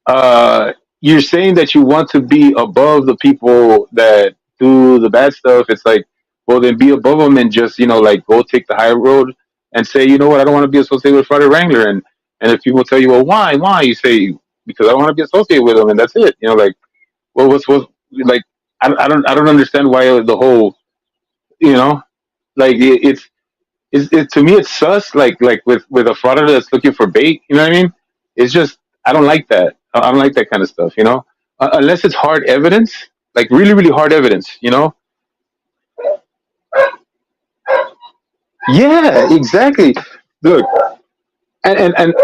uh you're saying that you want to be above the people that do the bad stuff. It's like, well, then be above them and just go take the high road and say, you know what, I don't want to be associated with Friday Wrangler. And if people tell you, well, why, you say, because I don't want to be associated with them, and that's it. Well, what's like? I don't understand why the whole you know like to me it's sus. Like with a frauder that's looking for bait. You know what I mean? It's just I don't like that. I don't like that kind of stuff. Unless it's hard evidence, like really really hard evidence. Yeah, exactly. Look, and and and.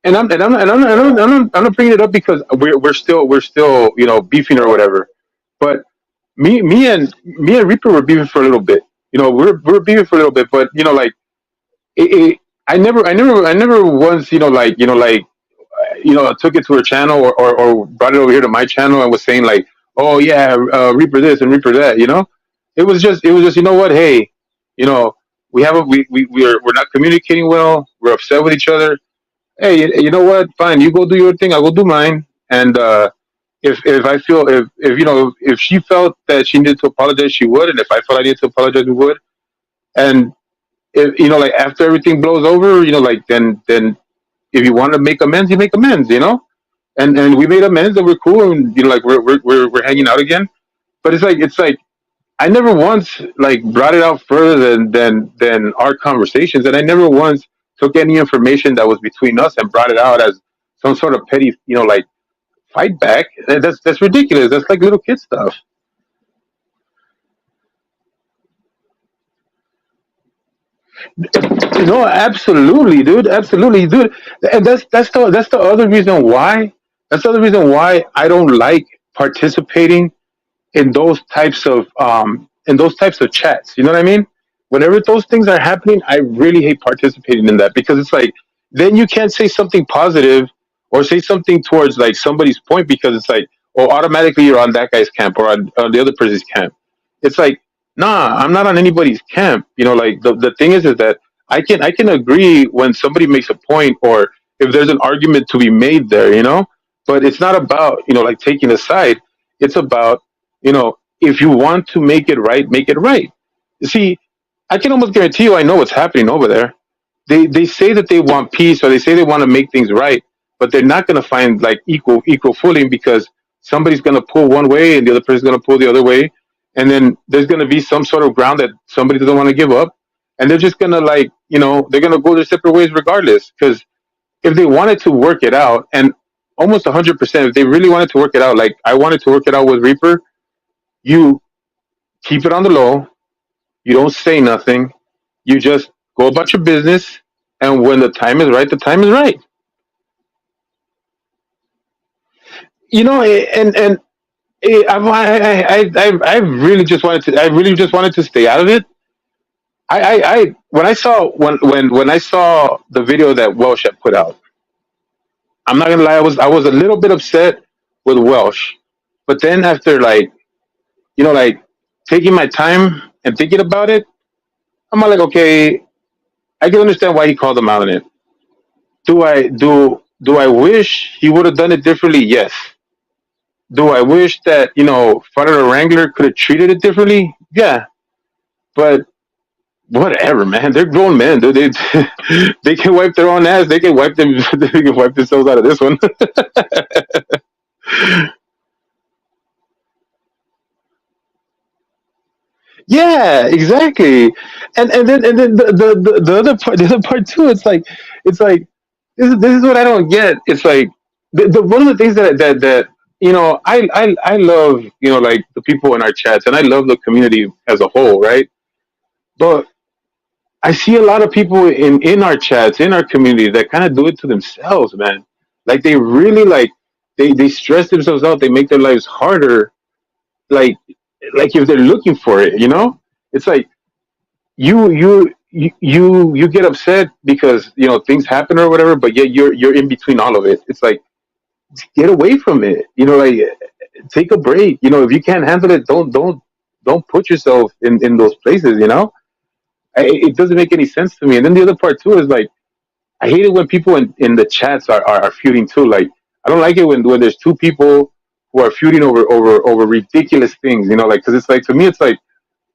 and I'm not bringing it up because we're still beefing or whatever, but me and Reaper were beefing for a little bit. We're beefing for a little bit, but I never once took it to her channel or brought it over here to my channel and was saying like, oh yeah, Reaper this and Reaper that. It was just you know what, hey, you know we have a we're not communicating well. We're upset with each other. Hey, you know what? Fine, you go do your thing. I'll go do mine. And if I feel if she felt that she needed to apologize, she would. And if I felt I needed to apologize, we would. And if like after everything blows over, then if you want to make amends, you make amends. And we made amends and we're cool and like we're hanging out again. But it's like I never once like brought it out further than our conversations, and I never once took any information that was between us and brought it out as some sort of petty like fight back. And that's ridiculous. That's like little kid stuff. No, absolutely, dude. Absolutely, dude. And that's the other reason why. That's the other reason why I don't like participating in those types of chats. You know what I mean? Whenever those things are happening, I really hate participating in that because it's like then you can't say something positive or say something towards like somebody's point because it's like, oh, automatically you're on that guy's camp or on the other person's camp. It's like, nah, I'm not on anybody's camp. Like the thing is that I can agree when somebody makes a point or if there's an argument to be made there. But it's not about like taking a side. It's about if you want to make it right, make it right. See, I can almost guarantee you I know what's happening over there. they say that they want peace or they say they want to make things right, but they're not going to find like equal footing because somebody's going to pull one way and the other person's going to pull the other way, and then there's going to be some sort of ground that somebody doesn't want to give up, and they're just going to like they're going to go their separate ways regardless. Because if they wanted to work it out, and almost 100%, if they really wanted to work it out, like I wanted to work it out with Reaper, you keep it on the low, you don't say nothing, you just go about your business, and when the time is right, the time is right. And I really just wanted to. I really just wanted to stay out of it. When I saw when I saw the video that Welsh had put out, I'm not gonna lie, I was a little bit upset with Welsh, but then after like like taking my time and thinking about it, I'm like, okay, I can understand why he called him out on it. Do I wish he would have done it differently? Yes. Do I wish that Father the Wrangler could have treated it differently? Yeah, but whatever, man. They're grown men. They they can wipe their own ass. They can wipe them. They can wipe themselves out of this one. Yeah, exactly. And then the other part, too. It's like this is what I don't get. It's like one of the things that I love like the people in our chats, and I love the community as a whole, right? But I see a lot of people in our chats, in our community, that kind of do it to themselves, man. Like they really like they stress themselves out. They make their lives harder. Like like if they're looking for it, it's like you get upset because things happen or whatever, but yet you're in between all of it. It's like get away from it. Like take a break. If you can't handle it, don't put yourself in those places. It doesn't make any sense to me. And then the other part too is like I hate it when people in the chats are feuding too. Like I don't like it when there's two people who are feuding over ridiculous things. Like because it's like to me it's like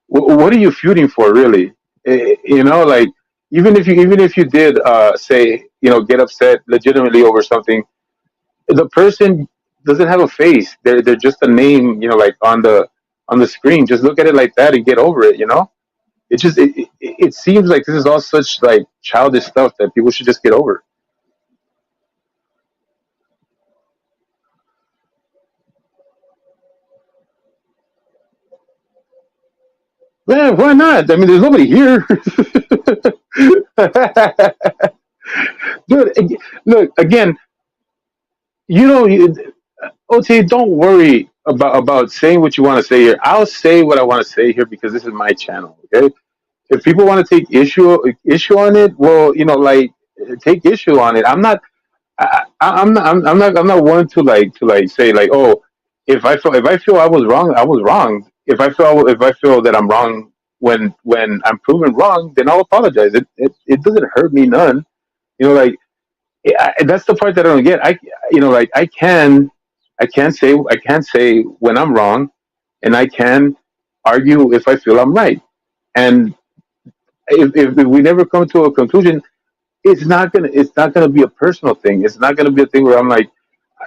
what are you feuding for really? Like even if you did say get upset legitimately over something, the person doesn't have a face. They're just a name. Like on the screen. Just look at it like that and get over it. It seems like this is all such like childish stuff that people should just get over. Yeah, why not? I mean, there's nobody here. Dude, look again. You know, OT, don't worry about saying what you want to say here. I'll say what I want to say here because this is my channel. Okay, if people want to take issue on it, well, like take issue on it. I'm not one to say like, oh, if I feel I was wrong, I was wrong. If I feel that I'm wrong when I'm proven wrong, then I'll apologize. It doesn't hurt me none. Like that's the part that I don't get. Like I can say when I'm wrong, and I can argue if I feel I'm right. And if we never come to a conclusion, it's not gonna be a personal thing. It's not gonna be a thing where I'm like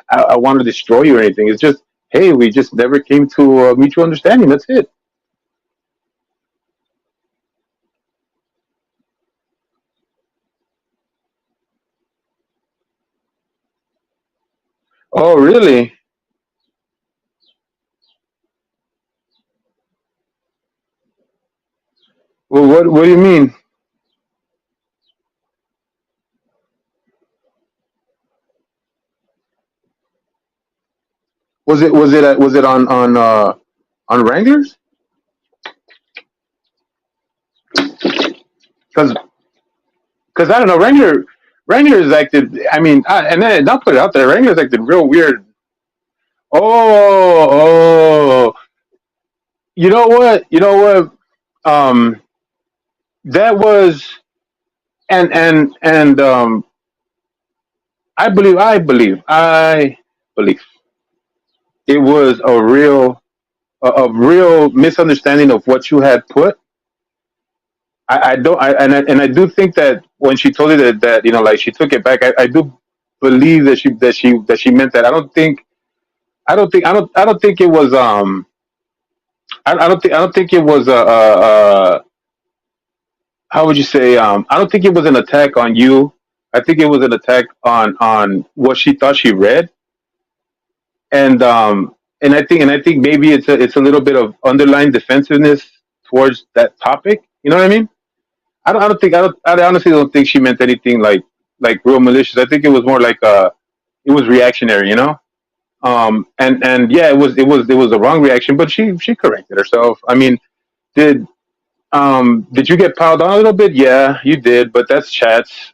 I want to destroy you or anything. It's just hey, we just never came to a mutual understanding. That's it. Oh, really? Well, what do you mean? Was it on Wranglers? Because I don't know, Wranglers acted. I mean, and then not put it out there. Wranglers acted real weird. Oh, you know what? Um, that was and I believe it was a real misunderstanding of what you had put. I don't, and I do think that when she told you that like she took it back, I do believe that she meant that. I don't think it was I don't think it was how would you say, I don't think it was an attack on you. I think it was an attack on what she thought she read, and I think maybe it's a little bit of underlying defensiveness towards that topic. You know what I mean? I honestly don't think she meant anything like real malicious. I think it was more like it was reactionary. And yeah, it was the wrong reaction, but she corrected herself. I mean, did did you get piled on a little bit? Yeah, you did, but that's chats.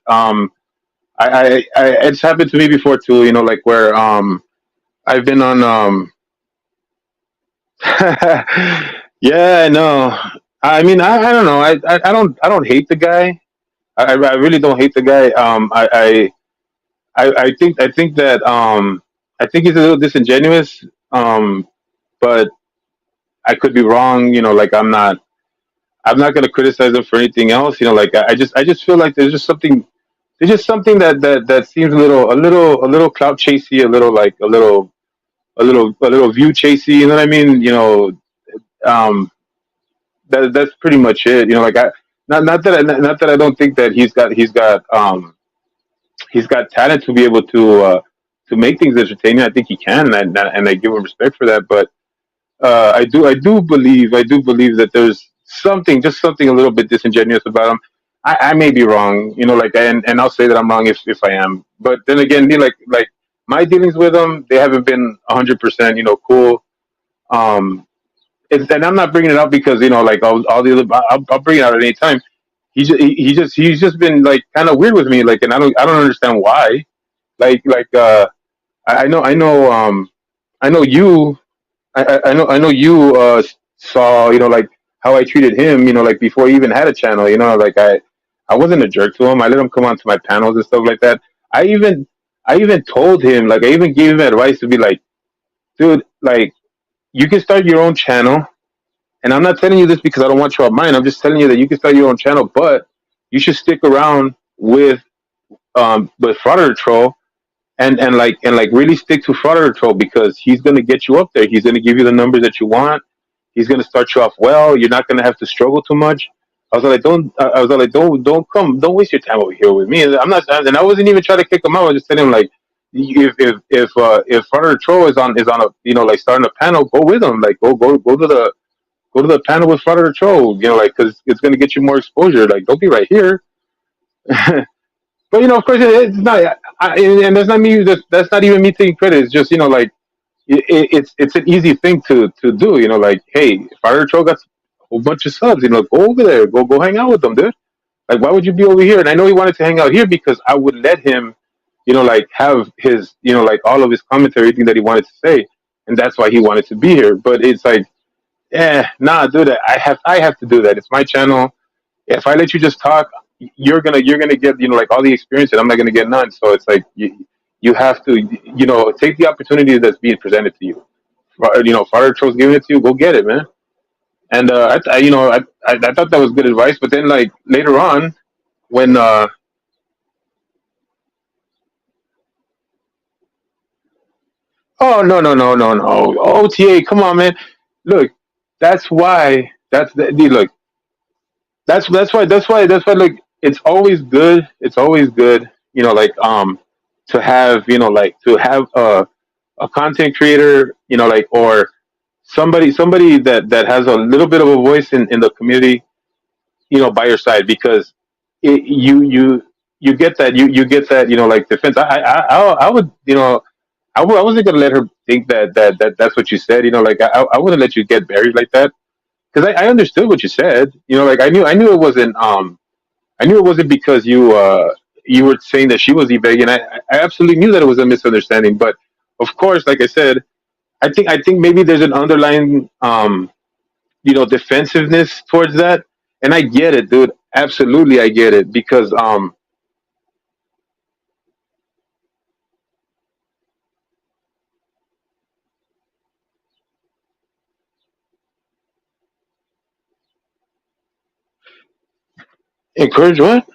It's happened to me before too. Like where I've been on. Yeah, no. I mean, I don't know. I don't hate the guy. I really don't hate the guy. I think that I think he's a little disingenuous. But I could be wrong. Like I'm not gonna criticize him for anything else. Like I just feel like there's just something that seems a little clout chasey, a little like a little view chasey. You know what I mean? Um, that's pretty much it. Like not that I don't think that he's got talent to be able to make things entertaining. I think he can, and I give him respect for that. But I do believe that there's just something a little bit disingenuous about him. I may be wrong, like, and I'll say that I'm wrong if I am. But then again, like my dealings with him, they haven't been 100%, cool. Um, and I'm not bringing it up because like all the other. I'll bring it out at any time. He's just been like kind of weird with me, like, and I don't understand why. Like I know you I know you saw like how I treated him, like before he even had a channel. Like I wasn't a jerk to him. I let him come onto my panels and stuff like that. I even I even told him, like, I even gave him advice to be like, dude, like, you can start your own channel, and I'm not telling you this because I don't want you on mine. I'm just telling you that you can start your own channel, but you should stick around with Fraud Troll, and really stick to Fraud Troll, because he's gonna get you up there. He's gonna give you the numbers that you want. He's gonna start you off well. You're not gonna have to struggle too much. Don't waste your time over here with me. I'm not, and I wasn't even trying to kick him out. I was just telling him, like, if Fraud Troll is on a, like, starting a panel, go with him. Like, go to the panel with Fraud Troll. Like, because it's gonna get you more exposure. Like, don't be right here. But of course, it's not. And that's not me. That's not even me taking credit. It's just, like, it's an easy thing to do. Like, hey, Fire Troll got a whole bunch of subs. Go over there. Go hang out with them, dude. Like, why would you be over here? And I know he wanted to hang out here because I would let him, like, have his, like, all of his commentary, everything that he wanted to say, and that's why he wanted to be here. But it's like, nah, dude, I have to do that. It's my channel. If I let you just talk, you're gonna get, like, all the experience, and I'm not gonna get none. So it's like, you have to, take the opportunity that's being presented to you. Fire Troll's giving it to you. Go get it, man. And I thought that was good advice. But then, like, later on, when oh, no, no, no, no, no, OTA, come on, man. Look, that's why look, that's why, like, it's always good, like, to have a content creator, like, or somebody that has a little bit of a voice in the community, by your side, because you get that, you get that, like, defense. I would, I wasn't gonna let her think that's what you said. Like, I wouldn't let you get buried like that, because I understood what you said. Like, I knew it wasn't, I knew it wasn't because you were saying that she was evading. I absolutely knew that it was a misunderstanding. But of course, like I said, I think maybe there's an underlying, defensiveness towards that, and I get it, dude. Absolutely, I get it, because encourage what?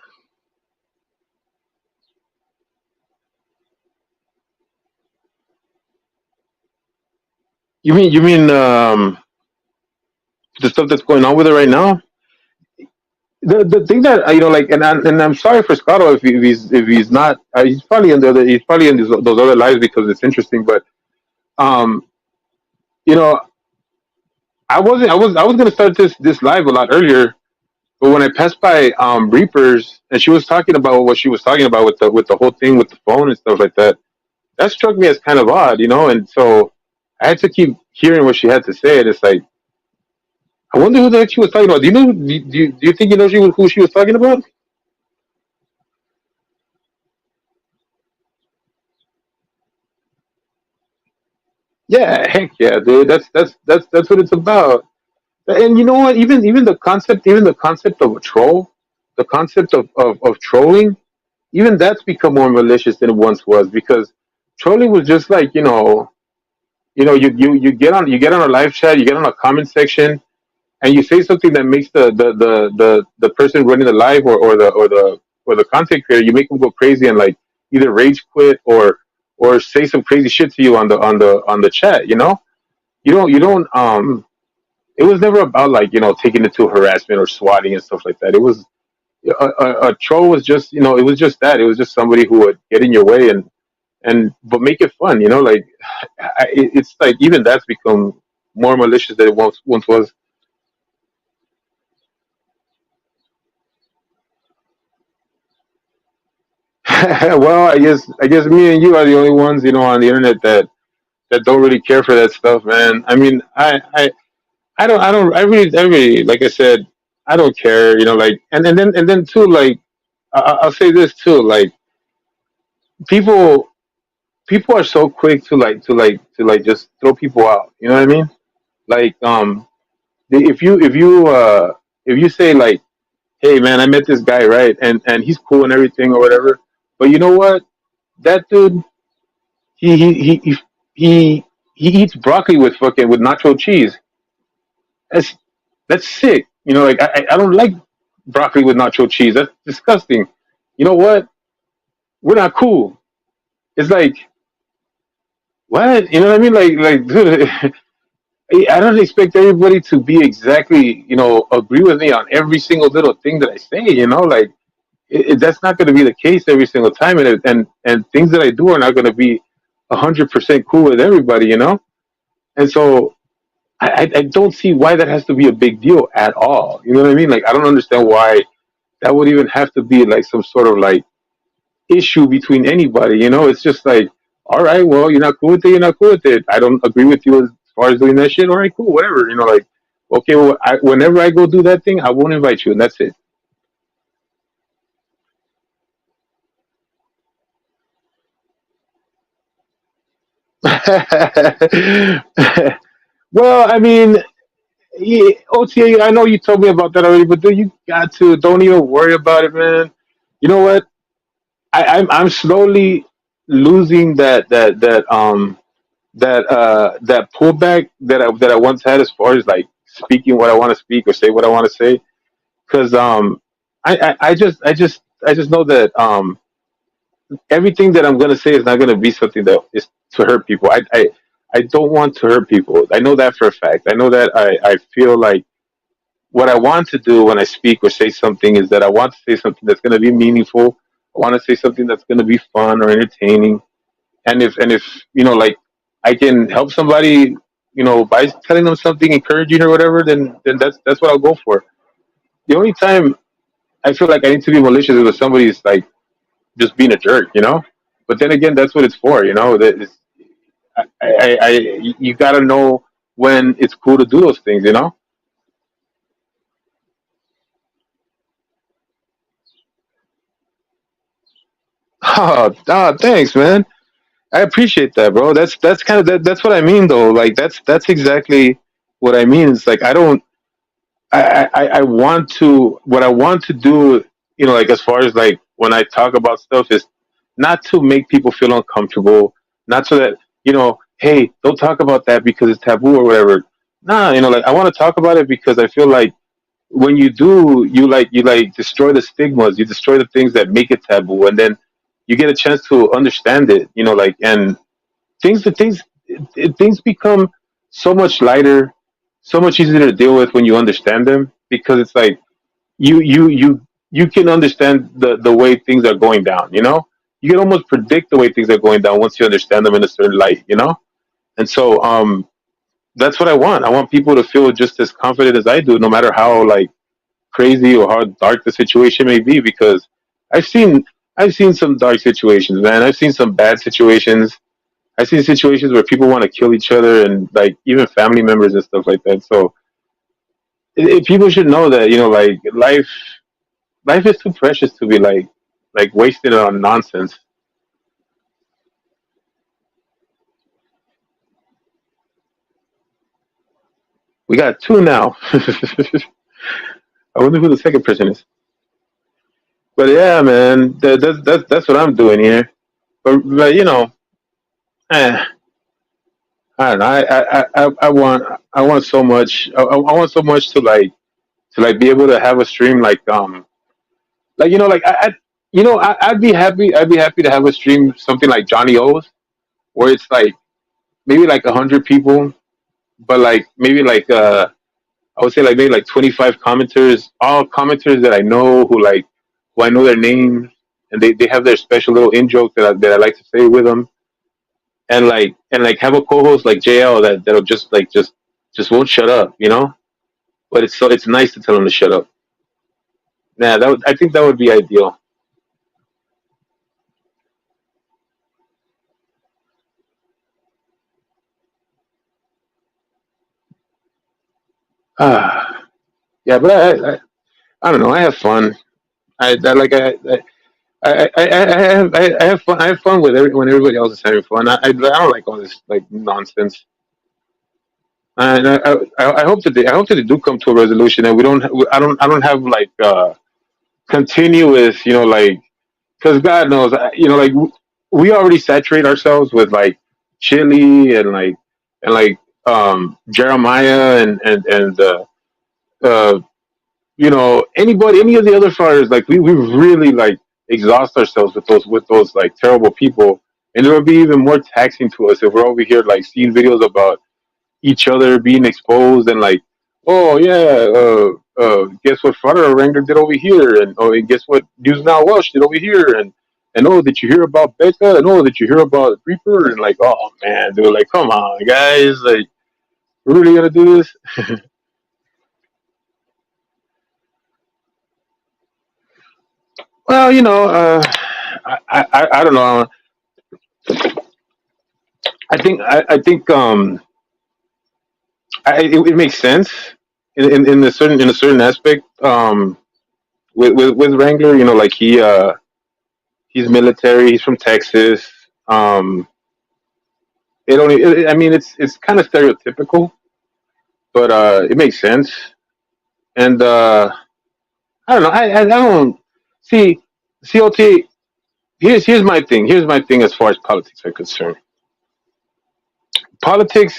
you mean the stuff that's going on with it right now? The thing that like, and I'm sorry for Scotto if he's not, he's probably in those other lives because it's interesting, but um you know I was gonna start this live a lot earlier, but when I passed by Reapers and she was talking about what she was talking about with the whole thing with the phone and stuff like that, that struck me as kind of odd, and so I had to keep hearing what she had to say, and it's like, I wonder who the heck she was talking about. Do you know? Do you think you know who she was talking about? Yeah, heck yeah, dude. That's what it's about. And you know what? Even the concept of a troll, the concept of trolling, even that's become more malicious than it once was, because trolling was just like, you get on a live chat, you get on a comment section, and you say something that makes the person running the live, or the content creator, you make them go crazy and like either rage quit or say some crazy shit to you on the chat. You don't it was never about like, taking it to harassment or swatting and stuff like that. It was a troll was just, it was just that. It was just somebody who would get in your way and but make it fun. Like, it's like even that's become more malicious than it once was. Well, I guess me and you are the only ones, on the internet that don't really care for that stuff, man. I mean, I really, like I said, I don't care, like, and then too, like, I'll say this too, like, people people are so quick to like just throw people out. You know what I mean? Like, if you say like, hey man, I met this guy, right, and he's cool and everything or whatever, but you know what? That dude, he he he he he, he eats broccoli with nacho cheese. That's that's sick. Like, I don't like broccoli with nacho cheese. That's disgusting. You know what? We're not cool. It's like, what? You know what I mean? Like, dude, I don't expect everybody to be exactly, agree with me on every single little thing that I say. Like, that's not going to be the case every single time, and things that I do are not going to be 100% cool with everybody. And so I don't see why that has to be a big deal at all. You know what I mean? Like, I don't understand why that would even have to be like some sort of like issue between anybody. It's just like, all right, well, you're not cool with it, you're not cool with it. I don't agree with you as far as doing that shit. All right, cool, whatever. Like, okay, well, whenever I go do that thing, I won't invite you, and that's it. Well, I mean, yeah, OTA, I know you told me about that already, but dude, you got to, don't even worry about it, man. You know what? I'm slowly losing that pullback that I once had, as far as like speaking what I want to speak or say what I want to say, because I just know that everything that I'm gonna say is not gonna be something that is to hurt people. I don't want to hurt people. I know that for a fact. I know that I feel like what I want to do when I speak or say something is that I want to say something that's gonna be meaningful. I want to say something that's gonna be fun or entertaining. And if like, I can help somebody, by telling them something encouraging or whatever, then that's what I'll go for. The only time I feel like I need to be malicious is if somebody's like just being a jerk. But then again, that's what it's for. That is, you gotta know when it's cool to do those things. Thanks, man. I appreciate that, bro. That's kind of that's what I mean, though. Like, that's exactly what I mean. It's like, I don't. I want to, what I want to do, like, as far as like when I talk about stuff, is not to make people feel uncomfortable, not so that, hey, don't talk about that because it's taboo or whatever. Nah, like, I want to talk about it because I feel like when you do, you like destroy the stigmas, you destroy the things that make it taboo, and then you get a chance to understand it, like, and things become. so much lighter, so much easier to deal with when you understand them, because it's like you can understand the way things are going down. You can almost predict the way things are going down once you understand them in a certain light. And so that's what I want. I want people to feel just as confident as I do, no matter how like crazy or how dark the situation may be. Because I've seen I've seen some dark situations, man. I've seen some bad situations. I've seen situations where people want to kill each other, and like even family members and stuff like that. So people should know that like life is too precious to be like wasted on nonsense. We got two now. I wonder who the second person is. But yeah, man, that's what I'm doing here. But eh, I don't know. I want so much. I want so much to be able to have a stream like like I'd be happy. I'd be happy to have a stream something like Johnny O's, where it's like maybe like 100 people, but like maybe like I would say like maybe like 25 commenters, all commenters that I know, who I know their names, and they have their special little in joke that I like to say with them, and have a co-host like JL that'll just won't shut up. But it's nice to tell them to shut up. Nah, I think that would be ideal. Ah, yeah, but I don't know. I have fun. I like I have fun. I have fun when everybody else is having fun. I don't like all this like nonsense. And I hope that they do come to a resolution, and we don't. I don't have like continuous, like, because God knows, like we already saturate ourselves with like Chili and Jeremiah and uh, any of the other fighters. Like we really like exhaust ourselves with those like terrible people, and it would be even more taxing to us if we're over here like seeing videos about each other being exposed and like, oh yeah, guess what Father Wrangler did over here, and guess what News Now Welsh did over here, and oh, did you hear about Becca? And oh, did you hear about Reaper? And like, oh man, dude, like, come on, guys, like, we're really gonna do this? Well, I don't know. I think it makes sense in a certain aspect. With Wrangler, like he's military. He's from Texas. I mean, it's kind of stereotypical, but it makes sense. And I don't know. I don't see COT. Here's my thing. Here's my thing as far as politics are concerned. Politics.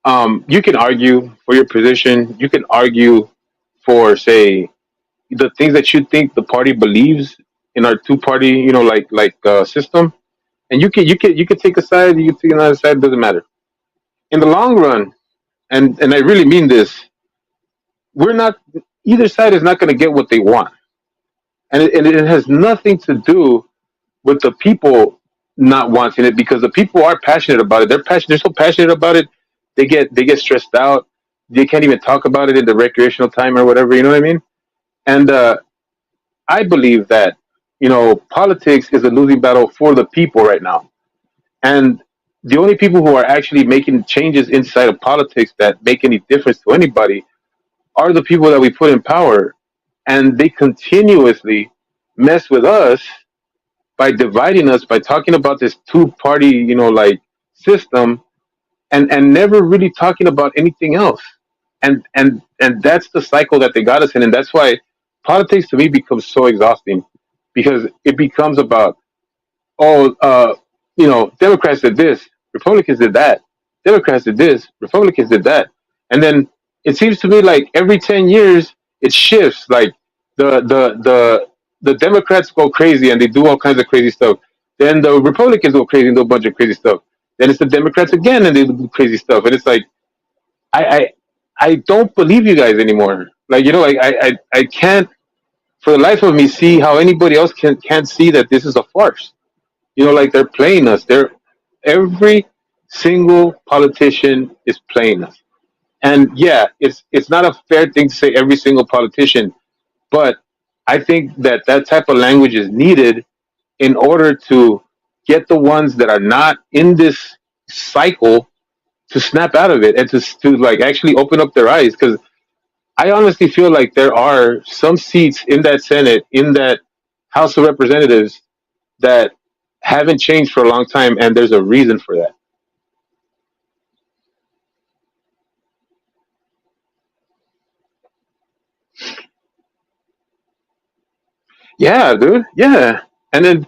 You can argue for your position. You can argue for, say, the things that you think the party believes in our two party, system. And you can take a side. You can take another side. Doesn't matter. In the long run, and I really mean this, we're not. Either side is not going to get what they want, and it has nothing to do with the people not wanting it, because the people are passionate about it. They're passionate. They're so passionate about it. They get stressed out. They can't even talk about it in the recreational time or whatever. You know what I mean? And I believe that politics is a losing battle for the people right now. And the only people who are actually making changes inside of politics that make any difference to anybody are the people that we put in power, and they continuously mess with us by dividing us, by talking about this two party, system, and never really talking about anything else. And that's the cycle that they got us in, and that's why politics to me becomes so exhausting, because it becomes about, oh, Democrats did this, Republicans did that, Democrats did this, Republicans did that, and then it seems to me like every 10 years it shifts. Like the Democrats go crazy and they do all kinds of crazy stuff. Then the Republicans go crazy and do a bunch of crazy stuff. Then it's the Democrats again, and they do crazy stuff. And it's like I I, I don't believe you guys anymore. Like like I can't for the life of me see how anybody else can't see that this is a farce. Like they're playing us. They're every single politician is playing us. And yeah, it's not a fair thing to say every single politician, but I think that that type of language is needed in order to get the ones that are not in this cycle to snap out of it and to like actually open up their eyes. Because I honestly feel like there are some seats in that Senate, in that House of Representatives, that haven't changed for a long time, and there's a reason for that. Yeah, dude. Yeah, and then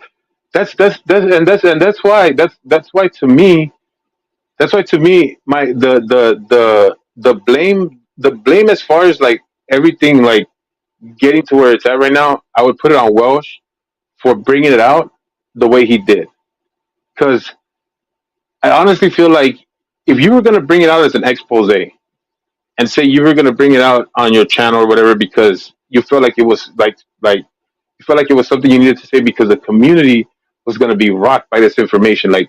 that's why to me my the blame as far as like everything like getting to where it's at right now, I would put it on Welsh for bringing it out the way he did. Because I honestly feel like if you were gonna bring it out as an expose and say you were gonna bring it out on your channel or whatever because you felt like it was like you felt like it was something you needed to say because the community was gonna be rocked by this information. Like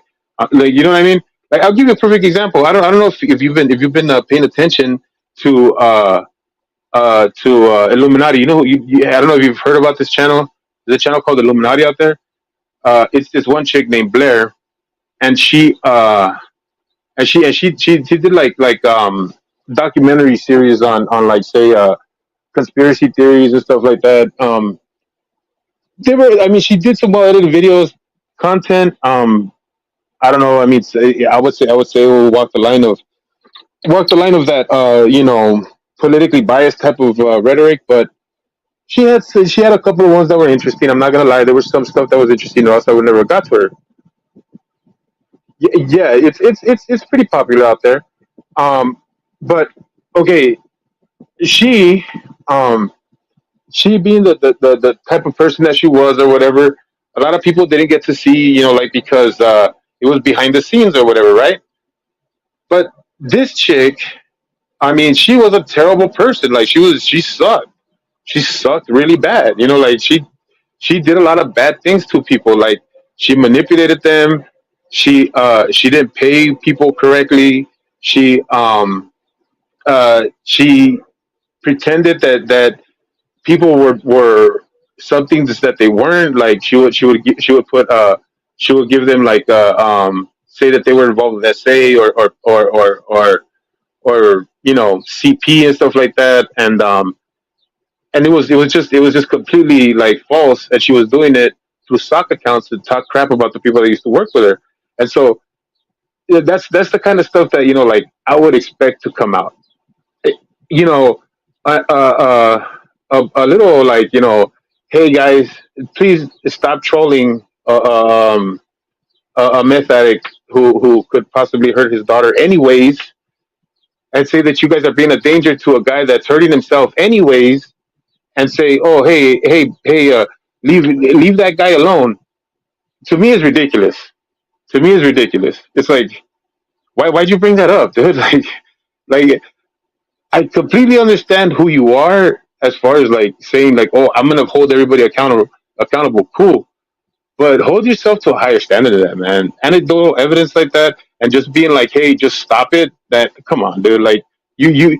you know what I mean? Like I'll give you a perfect example. I don't know if you've been paying attention to Illuminati. I don't know if you've heard about this channel. There's a channel called Illuminati out there. It's this one chick named Blair, and she did like documentary series on like say conspiracy theories and stuff like that. They were I mean she did some well edited videos, content. I don't know. I mean, I would say we'll walk the line of that politically biased type of rhetoric, but she had a couple of ones that were interesting. I'm not gonna lie, there was some stuff that was interesting, or else I would never got to her. Yeah, it's pretty popular out there. Um, but okay, she um she being the type of person that she was or whatever, a lot of people didn't get to see, like because it was behind the scenes or whatever, right? But this chick, I mean, she was a terrible person. Like she sucked. She sucked really bad. Like she did a lot of bad things to people. Like she manipulated them. She didn't pay people correctly. She pretended that people were something that they weren't. Like she would give them like say that they were involved with SA or CP and stuff like that, and it was just completely like false, and she was doing it through stock accounts to talk crap about the people that used to work with her. And so yeah, that's the kind of stuff that like I would expect to come out. Eh, you know a little like hey guys, please stop trolling a meth addict who could possibly hurt his daughter anyways, and say that you guys are being a danger to a guy that's hurting himself anyways, and say, "Oh, hey, hey, hey, leave that guy alone." To me, is ridiculous. To me, is ridiculous. It's like, why'd you bring that up, dude? Like, I completely understand who you are as far as like saying like, "Oh, I'm gonna hold everybody accountable." Cool, but hold yourself to a higher standard than that, man. Anecdotal evidence like that, and just being like, "Hey, just stop it." That come on, dude. Like, you you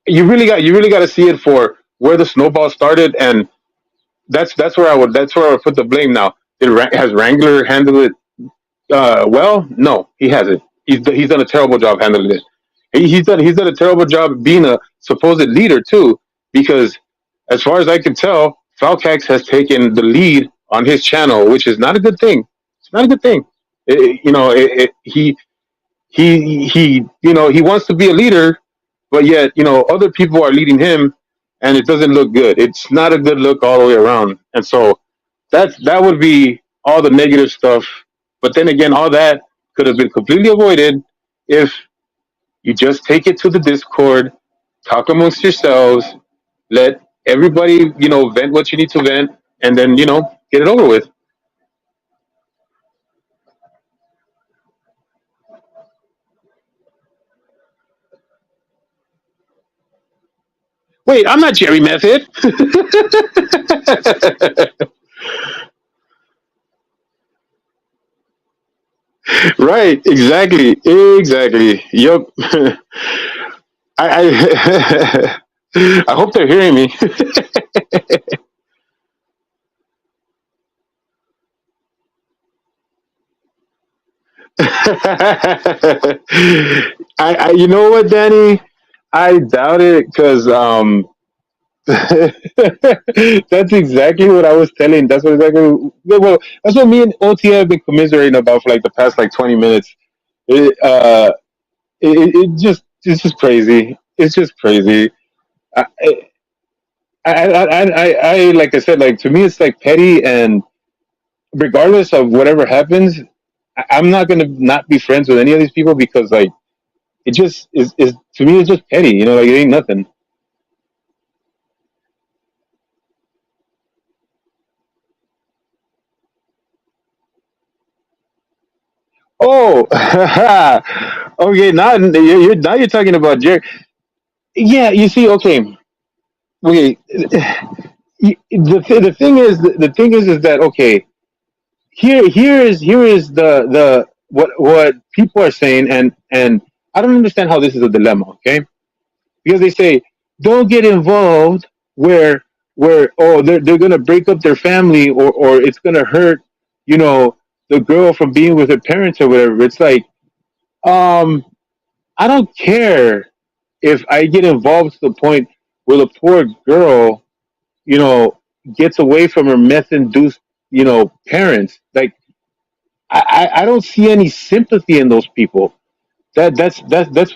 you really got to see it for where the snowball started, and that's where I would put the blame now. Has Wrangler handled it well? No, he hasn't. He's done a terrible job handling it. He's done a terrible job being a supposed leader too, because as far as I can tell, Falcax has taken the lead on his channel, which is not a good thing. It's not a good thing. He wants to be a leader, but yet other people are leading him, and it doesn't look good. It's not a good look all the way around, and so that would be all the negative stuff. But then again, all that could have been completely avoided if you just take it to the Discord, talk amongst yourselves, let everybody vent what you need to vent, and then get it over with. Wait, I'm not Jerry Method. Right, exactly, exactly. Yep. I I hope they're hearing me. You know what, Danny? I doubt it because that's exactly what I was telling. That's what exactly. Well, that's what me and OT have been commiserating about for like the past like 20 minutes. It, it just it's just crazy. It's just crazy. I, like I said, like to me, it's like petty, and regardless of whatever happens, I'm not gonna not be friends with any of these people because like it just is to me it's just petty. You know, like it ain't nothing. Oh, okay. Now you're talking about Jerry. Yeah, you see, okay, okay. The thing is the thing is that okay, here is the what people are saying, and I don't understand how this is a dilemma. Okay, because they say don't get involved where oh they're gonna break up their family or it's gonna hurt you know the girl from being with her parents or whatever. It's like um I don't care if I get involved to the point where the poor girl, you know, gets away from her meth induced, parents. Like I don't see any sympathy in those people. That's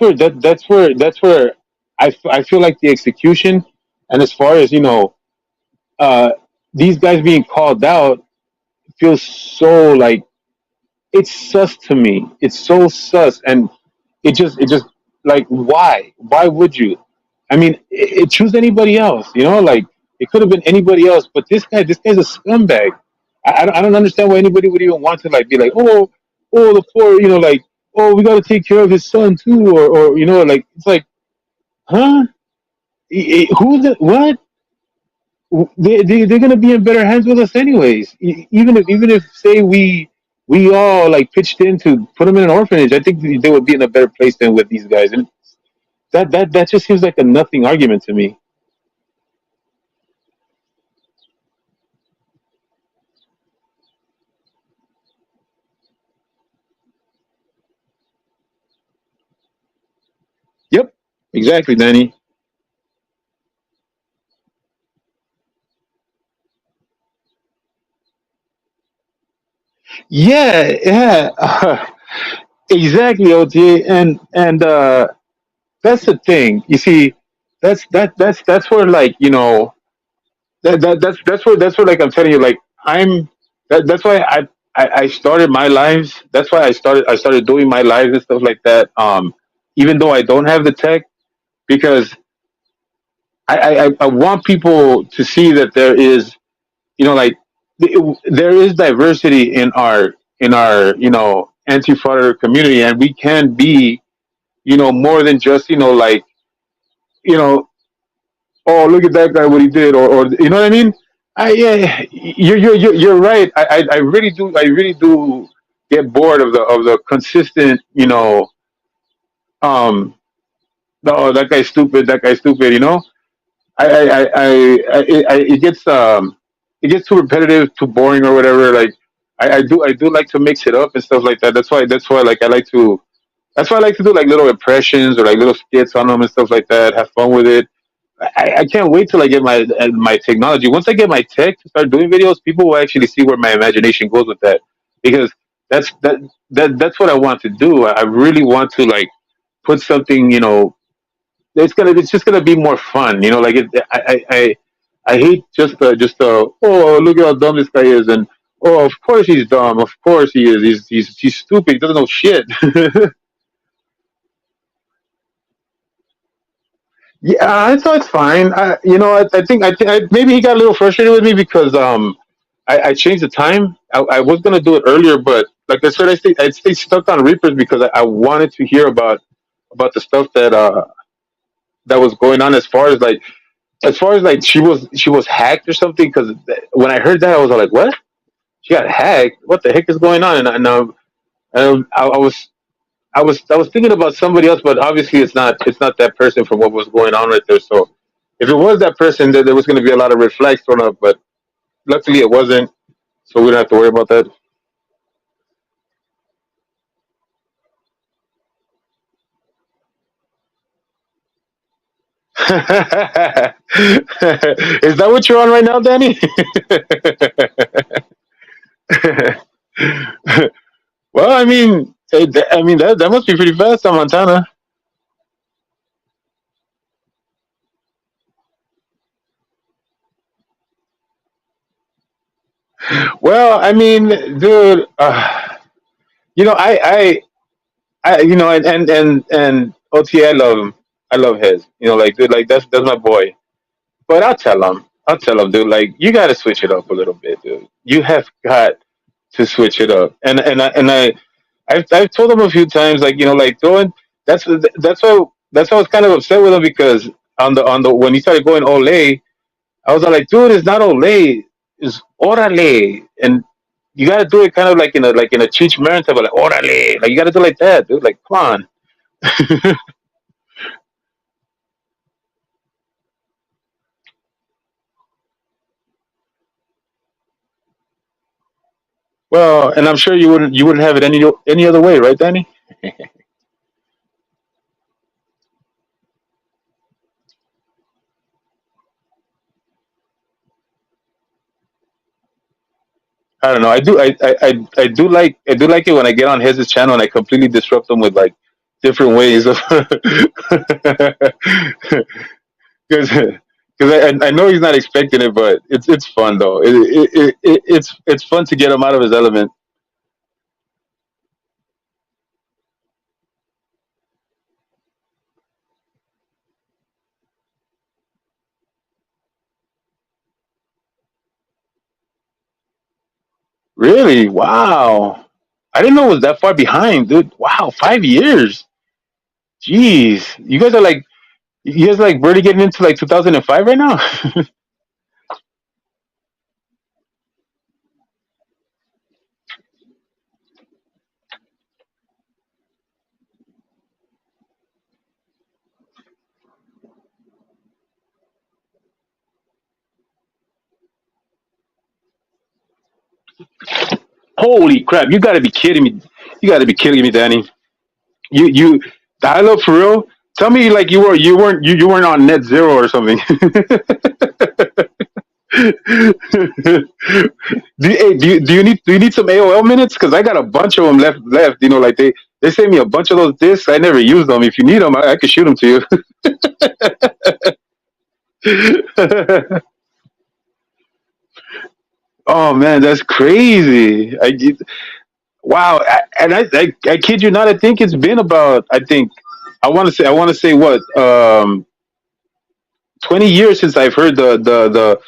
where I feel like the execution and as far as uh these guys being called out feels so like it's sus to me. It's so sus, and it just like why would you? I mean, choose anybody else. Like it could have been anybody else, but this guy's a scumbag. I don't understand why anybody would even want to like be like, oh, the poor, like, oh, we got to take care of his son too, or like it's like, huh? Who's the what? They're gonna be in better hands with us anyways. Even if say we all like pitched in to put them in an orphanage, I think they would be in a better place than with these guys. And that just seems like a nothing argument to me. Yep, exactly, Danny. Yeah, yeah, exactly, OT. And that's the thing. You see, that's where like that's where like I'm telling you like that's why I started my lives. That's why I started doing my lives and stuff like that. Even though I don't have the tech, because I want people to see that there is like there is diversity in our anti-fraud community, and we can be more than just like you know oh look at that guy what he did or you know what I mean. Yeah, you're right. I really do get bored of the consistent um oh that guy's stupid, that guy's stupid. It gets too repetitive, too boring or whatever. Like I do like to mix it up and stuff like that. That's why like I like to do like little impressions or like little skits on them and stuff like that. Have fun with it. I can't wait till I get my technology. Once I get my tech to start doing videos, people will actually see where my imagination goes with that. Because that's what I want to do. I really want to like put something. It's just gonna be more fun. Like I hate just the oh look at how dumb this guy is and oh of course he's dumb, of course he is, he's stupid, he doesn't know shit. Yeah, I thought it's fine. I think maybe he got a little frustrated with me because I changed the time. I was gonna do it earlier, but like I said, I stayed stuck on Reapers because I wanted to hear about the stuff that was going on as far as like. as far as like she was hacked or something, because when I heard that I was like, what? She got hacked? What the heck is going on? And I was thinking about somebody else, but obviously it's not that person from what was going on right there. So if it was that person, there was going to be a lot of red flags thrown up. But luckily it wasn't, so we don't have to worry about that. Is that what you're on right now, Danny? Well, I mean, that must be pretty fast on Montana. Well, I mean, dude, and OT, I love him. I love his. Like, dude, like that's my boy. But I'll tell him, dude, like you got to switch it up a little bit, dude. You have got to switch it up. I've told him a few times, like like throwing. That's why I was kind of upset with him because on the when he started going Olay, I was like, dude, it's not Olay, it's Orale, and you got to do it kind of like in a Cheech Marin type of like Orale, like you got to do it like that, dude. Like, come on. Well, and I'm sure you wouldn't have it any other way, right, Danny? I don't know. I do like it when I get on his channel and I completely disrupt him with like different ways of because I know he's not expecting it, but it's fun though. It's fun to get him out of his element. Really? Wow. I didn't know it was that far behind, dude. Wow, 5 years. Jeez, you guys are like barely getting into like 2005 right now. Holy crap! You got to be kidding me. You got to be kidding me, Danny. You dial-up for real? Tell me like you weren't on net zero or something. Do you need some AOL minutes? Because I got a bunch of them left. Like they sent me a bunch of those discs. I never used them. If you need them, I could shoot them to you. Oh man, that's crazy. Wow, and I kid you not. I think it's been about. I want to say what 20 years since I've heard the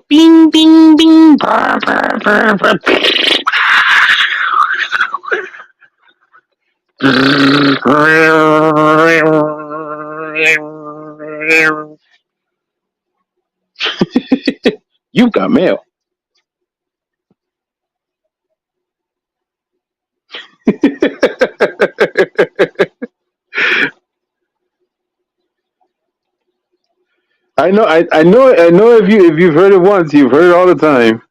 bing bing bing. Brr, brr, brr, brr. You've got mail. I know. If you've heard it once, you've heard it all the time.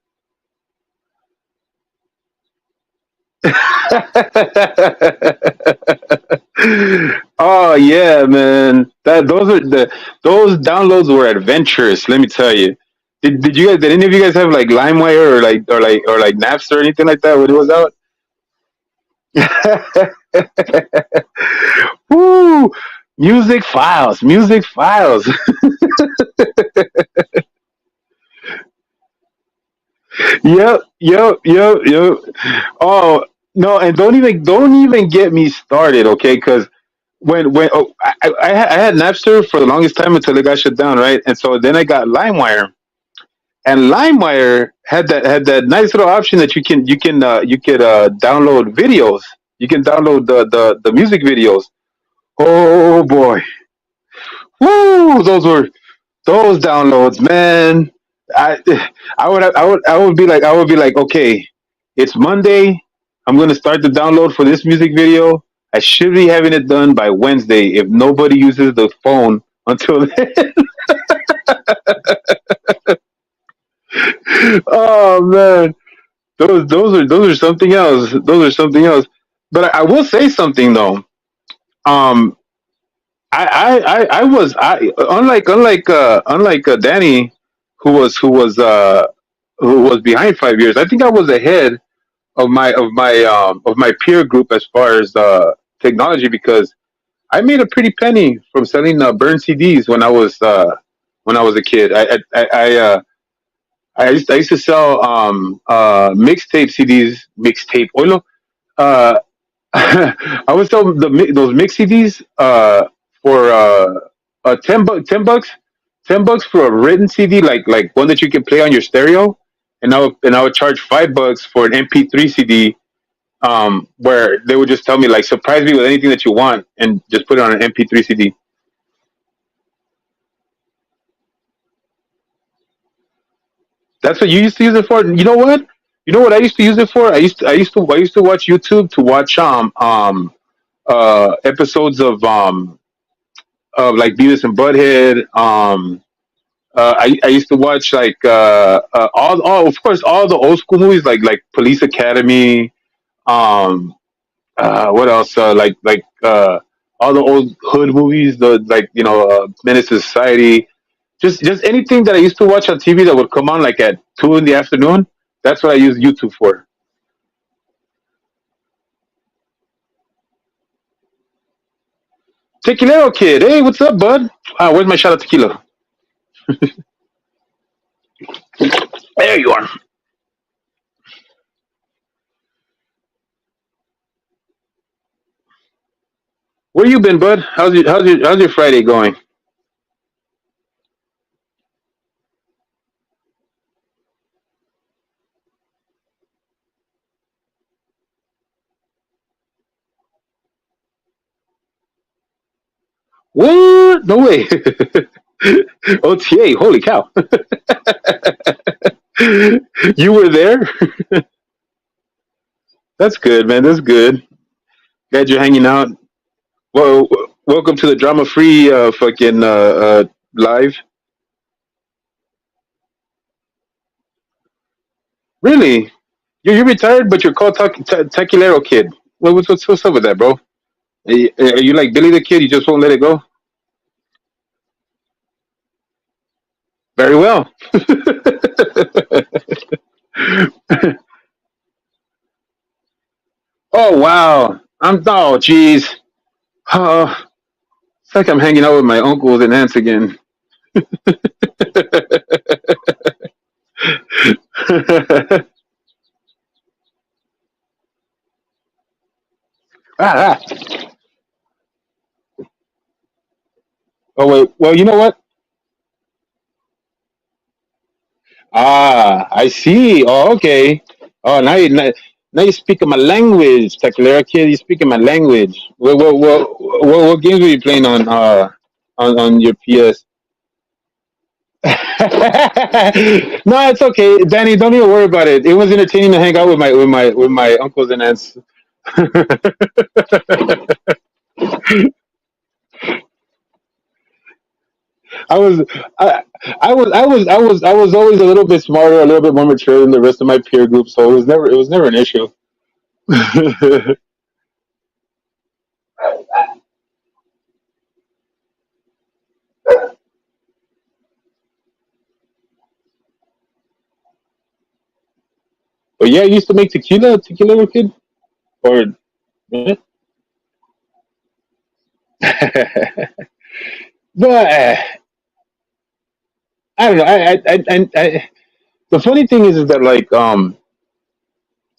Oh yeah, man. Those downloads were adventurous. Let me tell you. Did any of you guys have like LimeWire or like Napster or anything like that when it was out? Woo! Music files, music files. Yep, yep, yep, yep. Oh no, and don't even get me started, okay? Because I had Napster for the longest time until it got shut down, right? And so then I got LimeWire, and LimeWire had that nice little option that you could download videos. You can download the music videos. Oh boy, woo! those downloads, man. I I would be like, okay, it's Monday. I'm gonna start the download for this music video. I should be having it done by Wednesday if nobody uses the phone until then. Oh man, those are something else. Those are something else. But I will say something though. Um, I was unlike Danny, who was behind 5 years. I think I was ahead of my peer group as far as technology because I made a pretty penny from selling burned CDs when I was a kid. I used to sell mixtape CDs, mixtape oilo. Uh, I would sell those mix CDs for 10 bucks, $10 for a written CD, like one that you can play on your stereo, and I would charge $5 for an MP3 CD, where they would just tell me like surprise me with anything that you want, and just put it on an MP3 CD. That's what you used to use it for. You know what? You know what I used to use it for? I used to watch YouTube to watch episodes of like Beavis and Butthead. I used to watch like all of course all the old school movies like Police Academy. Um, what else? All the old hood movies, the like Menace to Society. Just anything that I used to watch on TV that would come on like at 2 in the afternoon. That's what I use YouTube for. Tequilero Kid, hey, what's up, bud? Where's my shot of tequila? There you are. Where you been, bud? How's your Friday going? What? No way. OTA, holy cow. You were there? That's good, man. That's good. Glad you're hanging out. Well, welcome to the drama free fucking live. Really? You're retired, but you're called Tequilero Kid. What's up with that, bro? Are you like Billy the Kid? You just won't let it go? Very well. Oh, wow. Oh, jeez. Oh, it's like I'm hanging out with my uncles and aunts again. Ah, ah. Oh, wait. Well, you know what? Ah, I see. Oh, okay. Oh, now you speak my language, Tequilera Kid. You speaking my language. What games were you playing on your PS? No, it's okay, Danny. Don't even worry about it. It was entertaining to hang out with my uncles and aunts. I was I, I was always a little bit smarter, a little bit more mature than the rest of my peer group, so it was never an issue. But yeah, I used to make tequila little kid, or eh? But I don't know. The funny thing is that like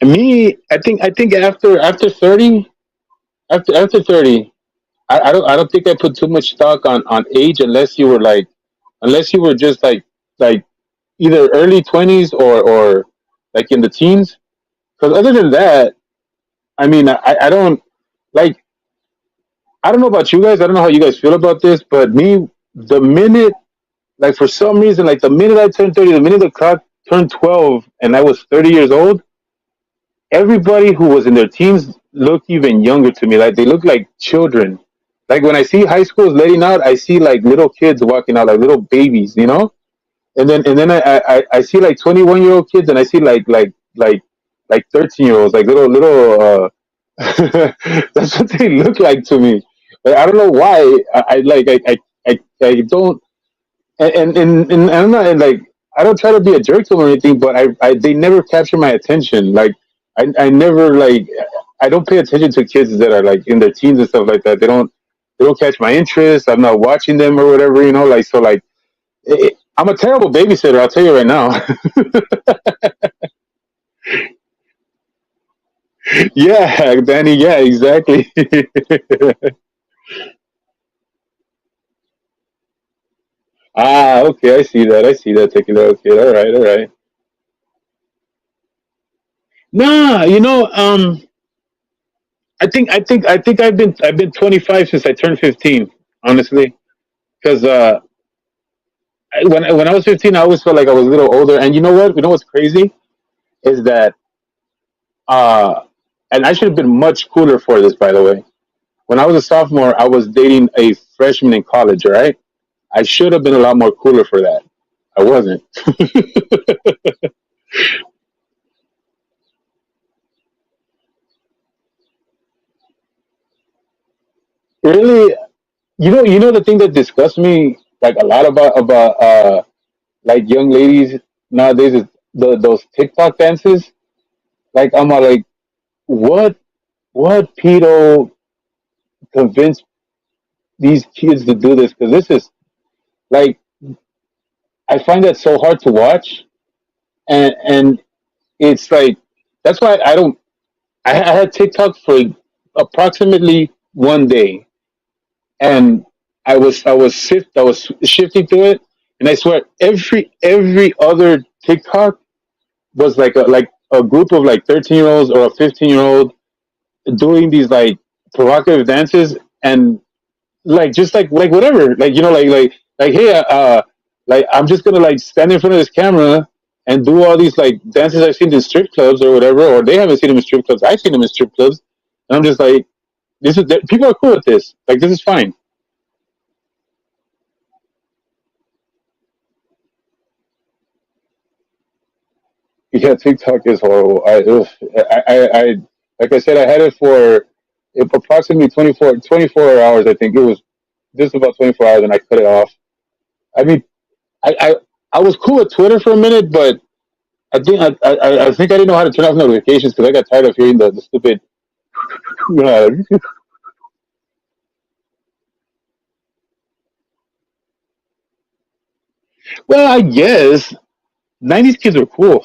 me, I think after 30, after 30, I don't think I put too much stock on age unless you were just like either early 20s or like in the teens. Because other than that, I mean, I don't like. I don't know about you guys. I don't know how you guys feel about this, but me, the minute like for some reason, like the minute I turned 30, the minute the clock turned 12, and I was 30 years old, everybody who was in their teens looked even younger to me. Like they look like children. Like when I see high schools letting out, I see like little kids walking out, like little babies, you know. And then I see like 21-year-old kids, and I see like 13-year-olds, like little. That's what they look like to me. Like, I don't know why. I like I don't and I'm not like I don't try to be a jerk to them or anything, but I they never capture my attention. Like I never like I don't pay attention to kids that are like in their teens and stuff like that. They don't catch my interest. I'm not watching them or whatever, you know. Like so, like I'm a terrible babysitter. I'll tell you right now. Yeah, Danny. Yeah, exactly. Ah, okay. I see that. I see that. Taking that. Okay. All right. All right. Nah, I think I've been 25 since I turned 15. Honestly, because when I was 15, I always felt like I was a little older. And you know what? You know what's crazy is that uh, and I should have been much cooler for this, by the way. When I was a sophomore, I was dating a freshman in college. All right, I should have been a lot more cooler for that. I wasn't. Really, you know the thing that disgusts me like a lot about like young ladies nowadays is those TikTok dances. Like I'm all like, what what pedo convinced these kids to do this? Because this is like I find that so hard to watch, and it's like that's why I don't. I had TikTok for approximately 1 day, and I was shifting to it, and I swear every other TikTok was like a group of like 13-year-olds or a 15-year-old doing these like provocative dances, and like just like whatever, like like hey, like I'm just gonna like stand in front of this camera and do all these like dances I've seen in strip clubs or whatever, or they haven't seen them in strip clubs, I've seen them in strip clubs, and I'm just like, people are cool with this, like this is fine. Yeah, TikTok is horrible. I like I said, I had it for approximately 24 hours. I think it was just about 24 hours, and I cut it off. I mean, I, I, I was cool with Twitter for a minute, but I think I didn't know how to turn off notifications because I got tired of hearing the stupid. Uh, well, I guess '90s kids were cool.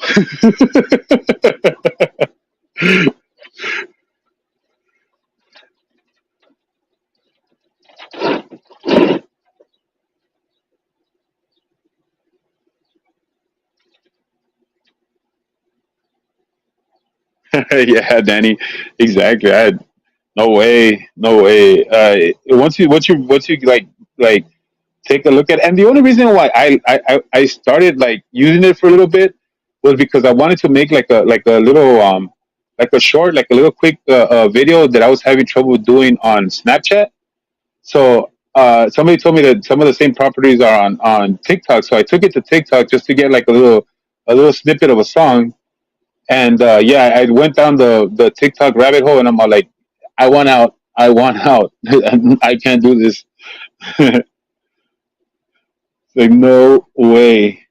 Yeah, Danny, exactly. I had no way, no way. Once you like take a look at, and the only reason why I started like using it for a little bit was because I wanted to make like a little like a short, like a little quick video that I was having trouble doing on Snapchat. So somebody told me that some of the same properties are on TikTok, so I took it to TikTok just to get like a little snippet of a song. And yeah, I went down the TikTok rabbit hole, and I'm all like, I want out, I want out. I can't do this. Like no way.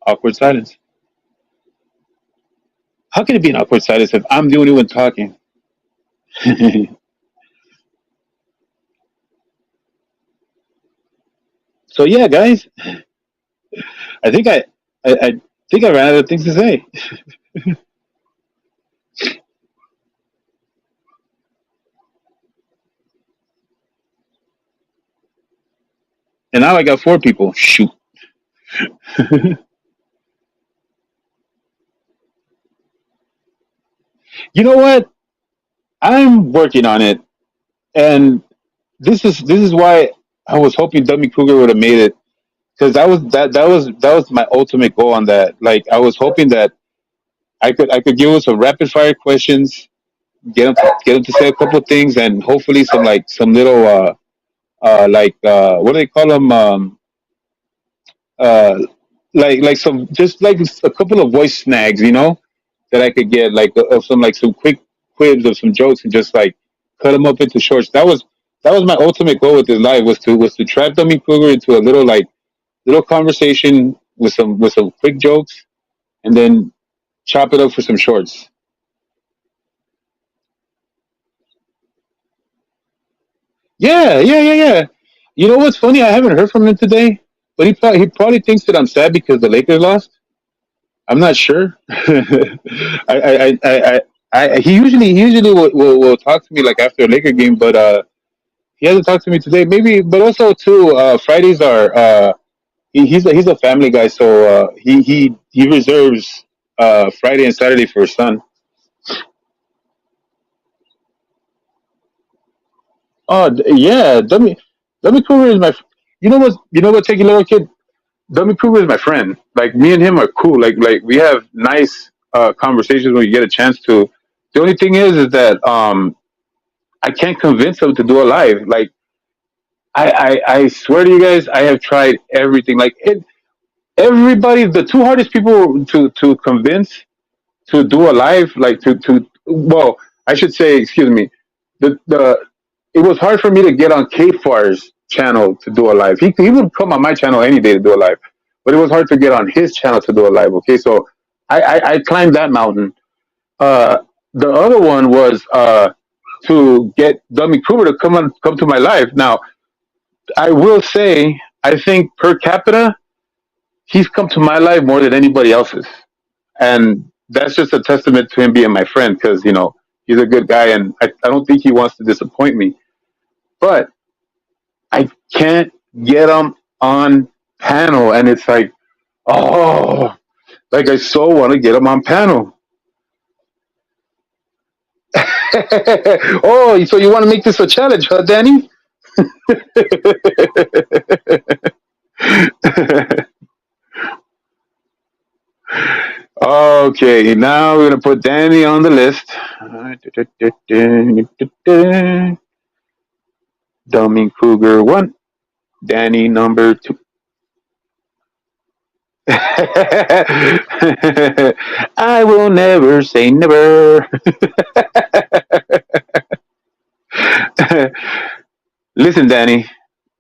Awkward silence. How can it be an awkward silence if I'm the only one talking? So yeah, guys, I think I think I ran out of things to say, and now I got four people. Shoot. You know what? I'm working on it, and this is why I was hoping Dummy Kruger would have made it, because that was my ultimate goal on that. Like I was hoping that I could give him some rapid fire questions, get him to say a couple of things, and hopefully some little what do they call them, uh like some, just like a couple of voice snags, that I could get, like of some quick quibs of some jokes, and just like cut them up into shorts. That was my ultimate goal with this live, was to trap Dummy Kruger into a little conversation with some quick jokes, and then chop it up for some shorts. Yeah, yeah, yeah, yeah. You know what's funny? I haven't heard from him today, but he probably thinks that I'm sad because the Lakers lost. I'm not sure. He usually will talk to me like after a Laker game, but he hasn't talked to me today. Maybe, but also too, Fridays are he's a family guy, so he reserves Friday and Saturday for his son. Oh yeah, Dummy Kruger is You know what, take a little kid. Dummy Kruger is my friend. Like me and him are cool. Like we have nice conversations when we get a chance to. The only thing is that I can't convince him to do a live. Like I swear to you guys, I have tried everything. Like everybody, the two hardest people to convince to do a live, like to well, I should say, excuse me, the it was hard for me to get on KFAR's channel to do a live. He would come on my channel any day to do a live, but it was hard to get on his channel to do a live. Okay, so I climbed that mountain. Uh, the other one was to get Dummy Kruger to come to my live. Now I will say, I think per capita he's come to my live more than anybody else's, and that's just a testament to him being my friend, because he's a good guy, and I don't think he wants to disappoint me. But I can't get him on panel, and it's like, oh, like I so want to get him on panel. Oh, so you want to make this a challenge, huh, Danny? Okay, now we're gonna put Danny on the list. Dummy Kruger one, Danny number two. I will never say never. Listen, Danny.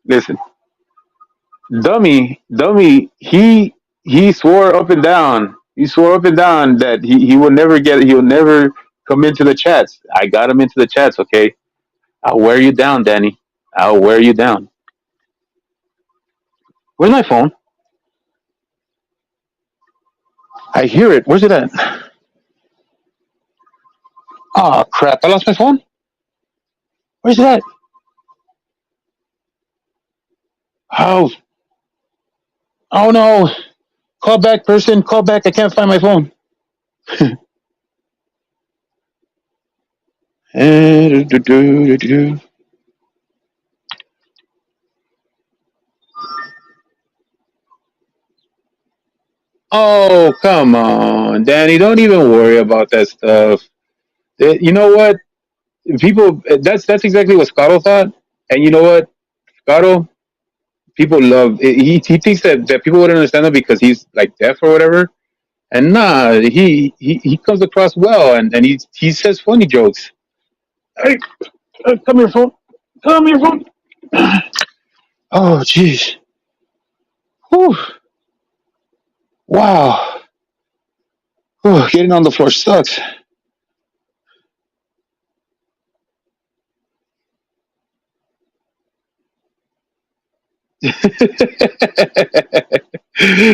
Listen, Dummy. He swore up and down. He swore up and down that he will never get. He will never come into the chats. I got him into the chats. Okay, I'll wear you down, Danny. I'll wear you down. Where's my phone? I hear it. Where's it at? Oh crap! I lost my phone. Where's it at? Oh, oh no! Call back, person. Call back. I can't find my phone. Oh, come on, Danny. Don't even worry about that stuff. You know what? People, that's exactly what Scotto thought. And you know what? Scotto, people love. He thinks that people wouldn't understand him because he's like deaf or whatever. And nah, he comes across well, and he says funny jokes. Hey, come here, phone. Come here, phone. Oh, jeez. Whew. Wow. Whew, getting on the floor sucks.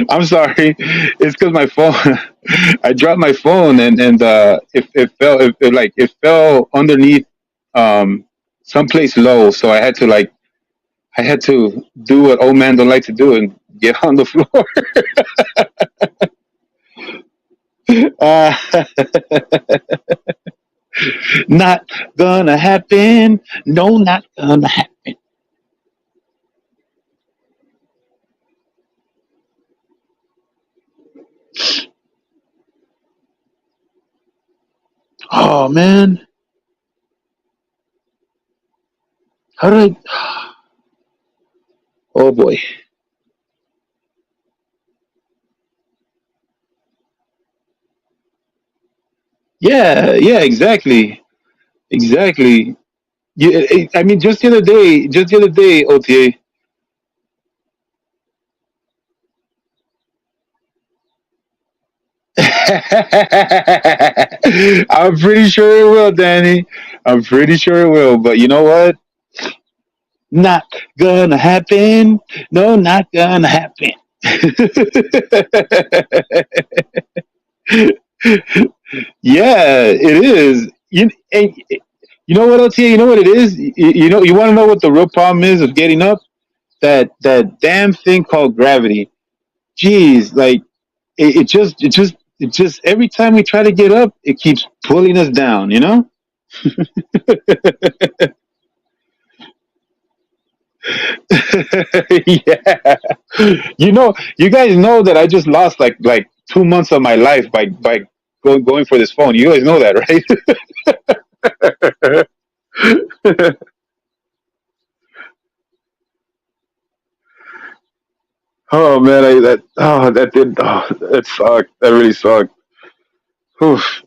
I'm sorry. It's because my phone. I dropped my phone, and it fell underneath someplace low. So I had to do what old man don't like to do and get on the floor. uh, Not gonna happen. No, not gonna happen. Oh man, how did I? Oh boy. Yeah, yeah, exactly, exactly. I mean, just the other day, OTA. I'm pretty sure it will, Danny. I'm pretty sure it will. But you know what? Not gonna happen. No, not gonna happen. Yeah, it is. You know what, OTA? You know what it is? You want to know what the real problem is of getting up? That damn thing called gravity. Jeez, like it just every time we try to get up, it keeps pulling us down. You know? Yeah. You guys know that I just lost like 2 months of my life by going for this phone. You guys know that, right? Oh man, that did that sucked. That really sucked. Oof.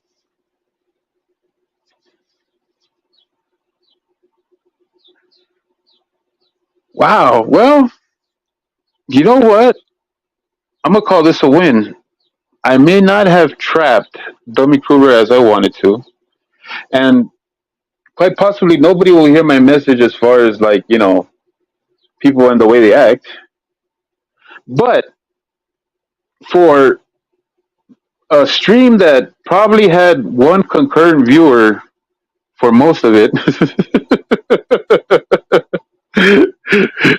Wow. Well, you know what? I'm gonna call this a win. I may not have trapped Dummy Kruger as I wanted to, and quite possibly nobody will hear my message as far as like people and the way they act. But for a stream that probably had one concurrent viewer for most of it,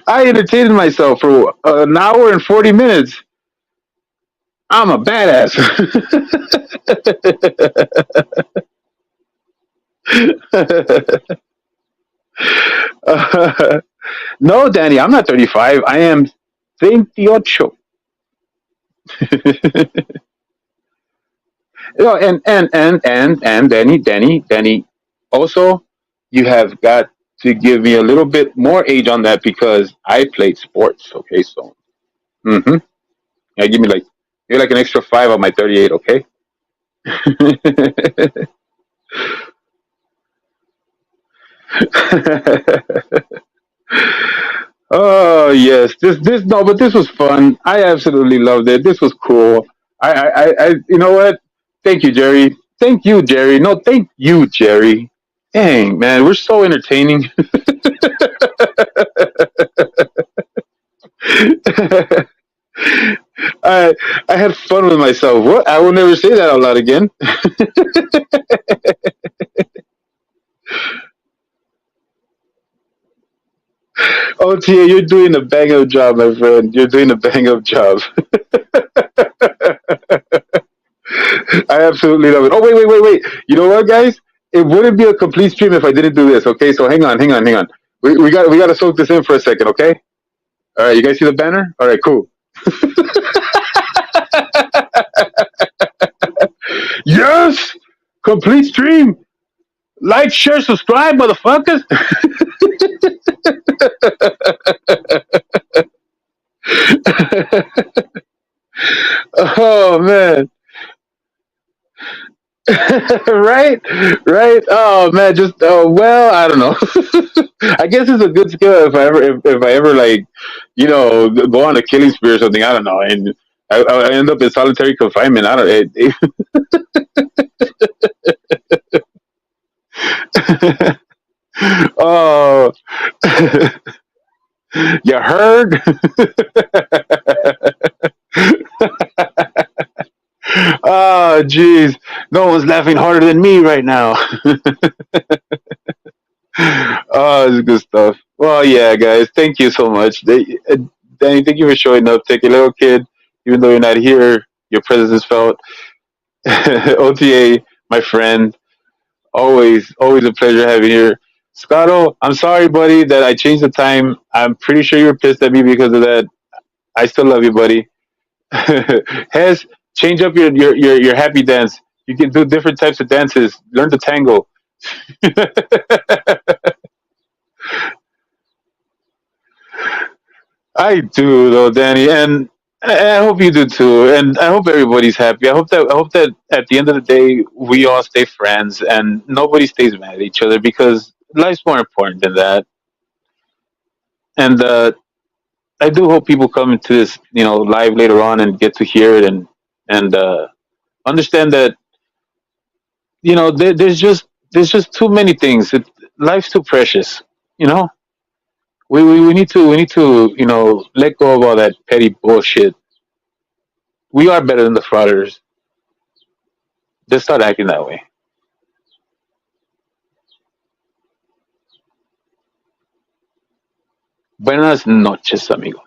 I entertained myself for an hour and 40 minutes. I'm a badass. No, Danny, I'm not 35. I am 28. And Danny. Also, you have got to give me a little bit more age on that because I played sports. Okay, so yeah, give me like you're like an extra 5 on my 38. Okay. Oh yes, this no, but this was fun. I absolutely loved it. This was cool. You know what? Thank you, Jerry. Thank you, Jerry. No, thank you, Jerry. Dang, man, we're so entertaining. I I had fun with myself. What? I will never say that out loud again. Oh, Tia, you're doing a bang up job, my friend. You're doing a bang up job. I absolutely love it. Oh, wait. You know what, guys? It wouldn't be a complete stream if I didn't do this. Okay, so hang on. We got to soak this in for a second. Okay. All right. You guys see the banner? All right. Cool. Yes. Complete stream. Like, share, subscribe, motherfuckers. Oh man. Right, right. Oh man, just well, I don't know. I guess it's a good skill if I ever like, go on a killing spree or something. I don't know, and I end up in solitary confinement. I don't. Oh, you heard? Oh, jeez, no one's laughing harder than me right now. Oh, it's good stuff. Well, yeah, guys, thank you so much. Danny, thank you for showing up. Take a little kid, even though you're not here, your presence is felt. OTA, my friend. Always a pleasure having you here. Scotto, I'm sorry, buddy, that I changed the time. I'm pretty sure you're pissed at me because of that. I still love you, buddy. Hez, change up your happy dance. You can do different types of dances. Learn the tango. I do though, Danny, and I hope you do too. And I hope everybody's happy. I hope that at the end of the day we all stay friends and nobody stays mad at each other because life's more important than that. And I do hope people come into this, live later on and get to hear it and understand that there's just too many things. Life's too precious. You know, we need to let go of all that petty bullshit. We are better than the frauders. Just start acting that way. Buenas noches, amigos.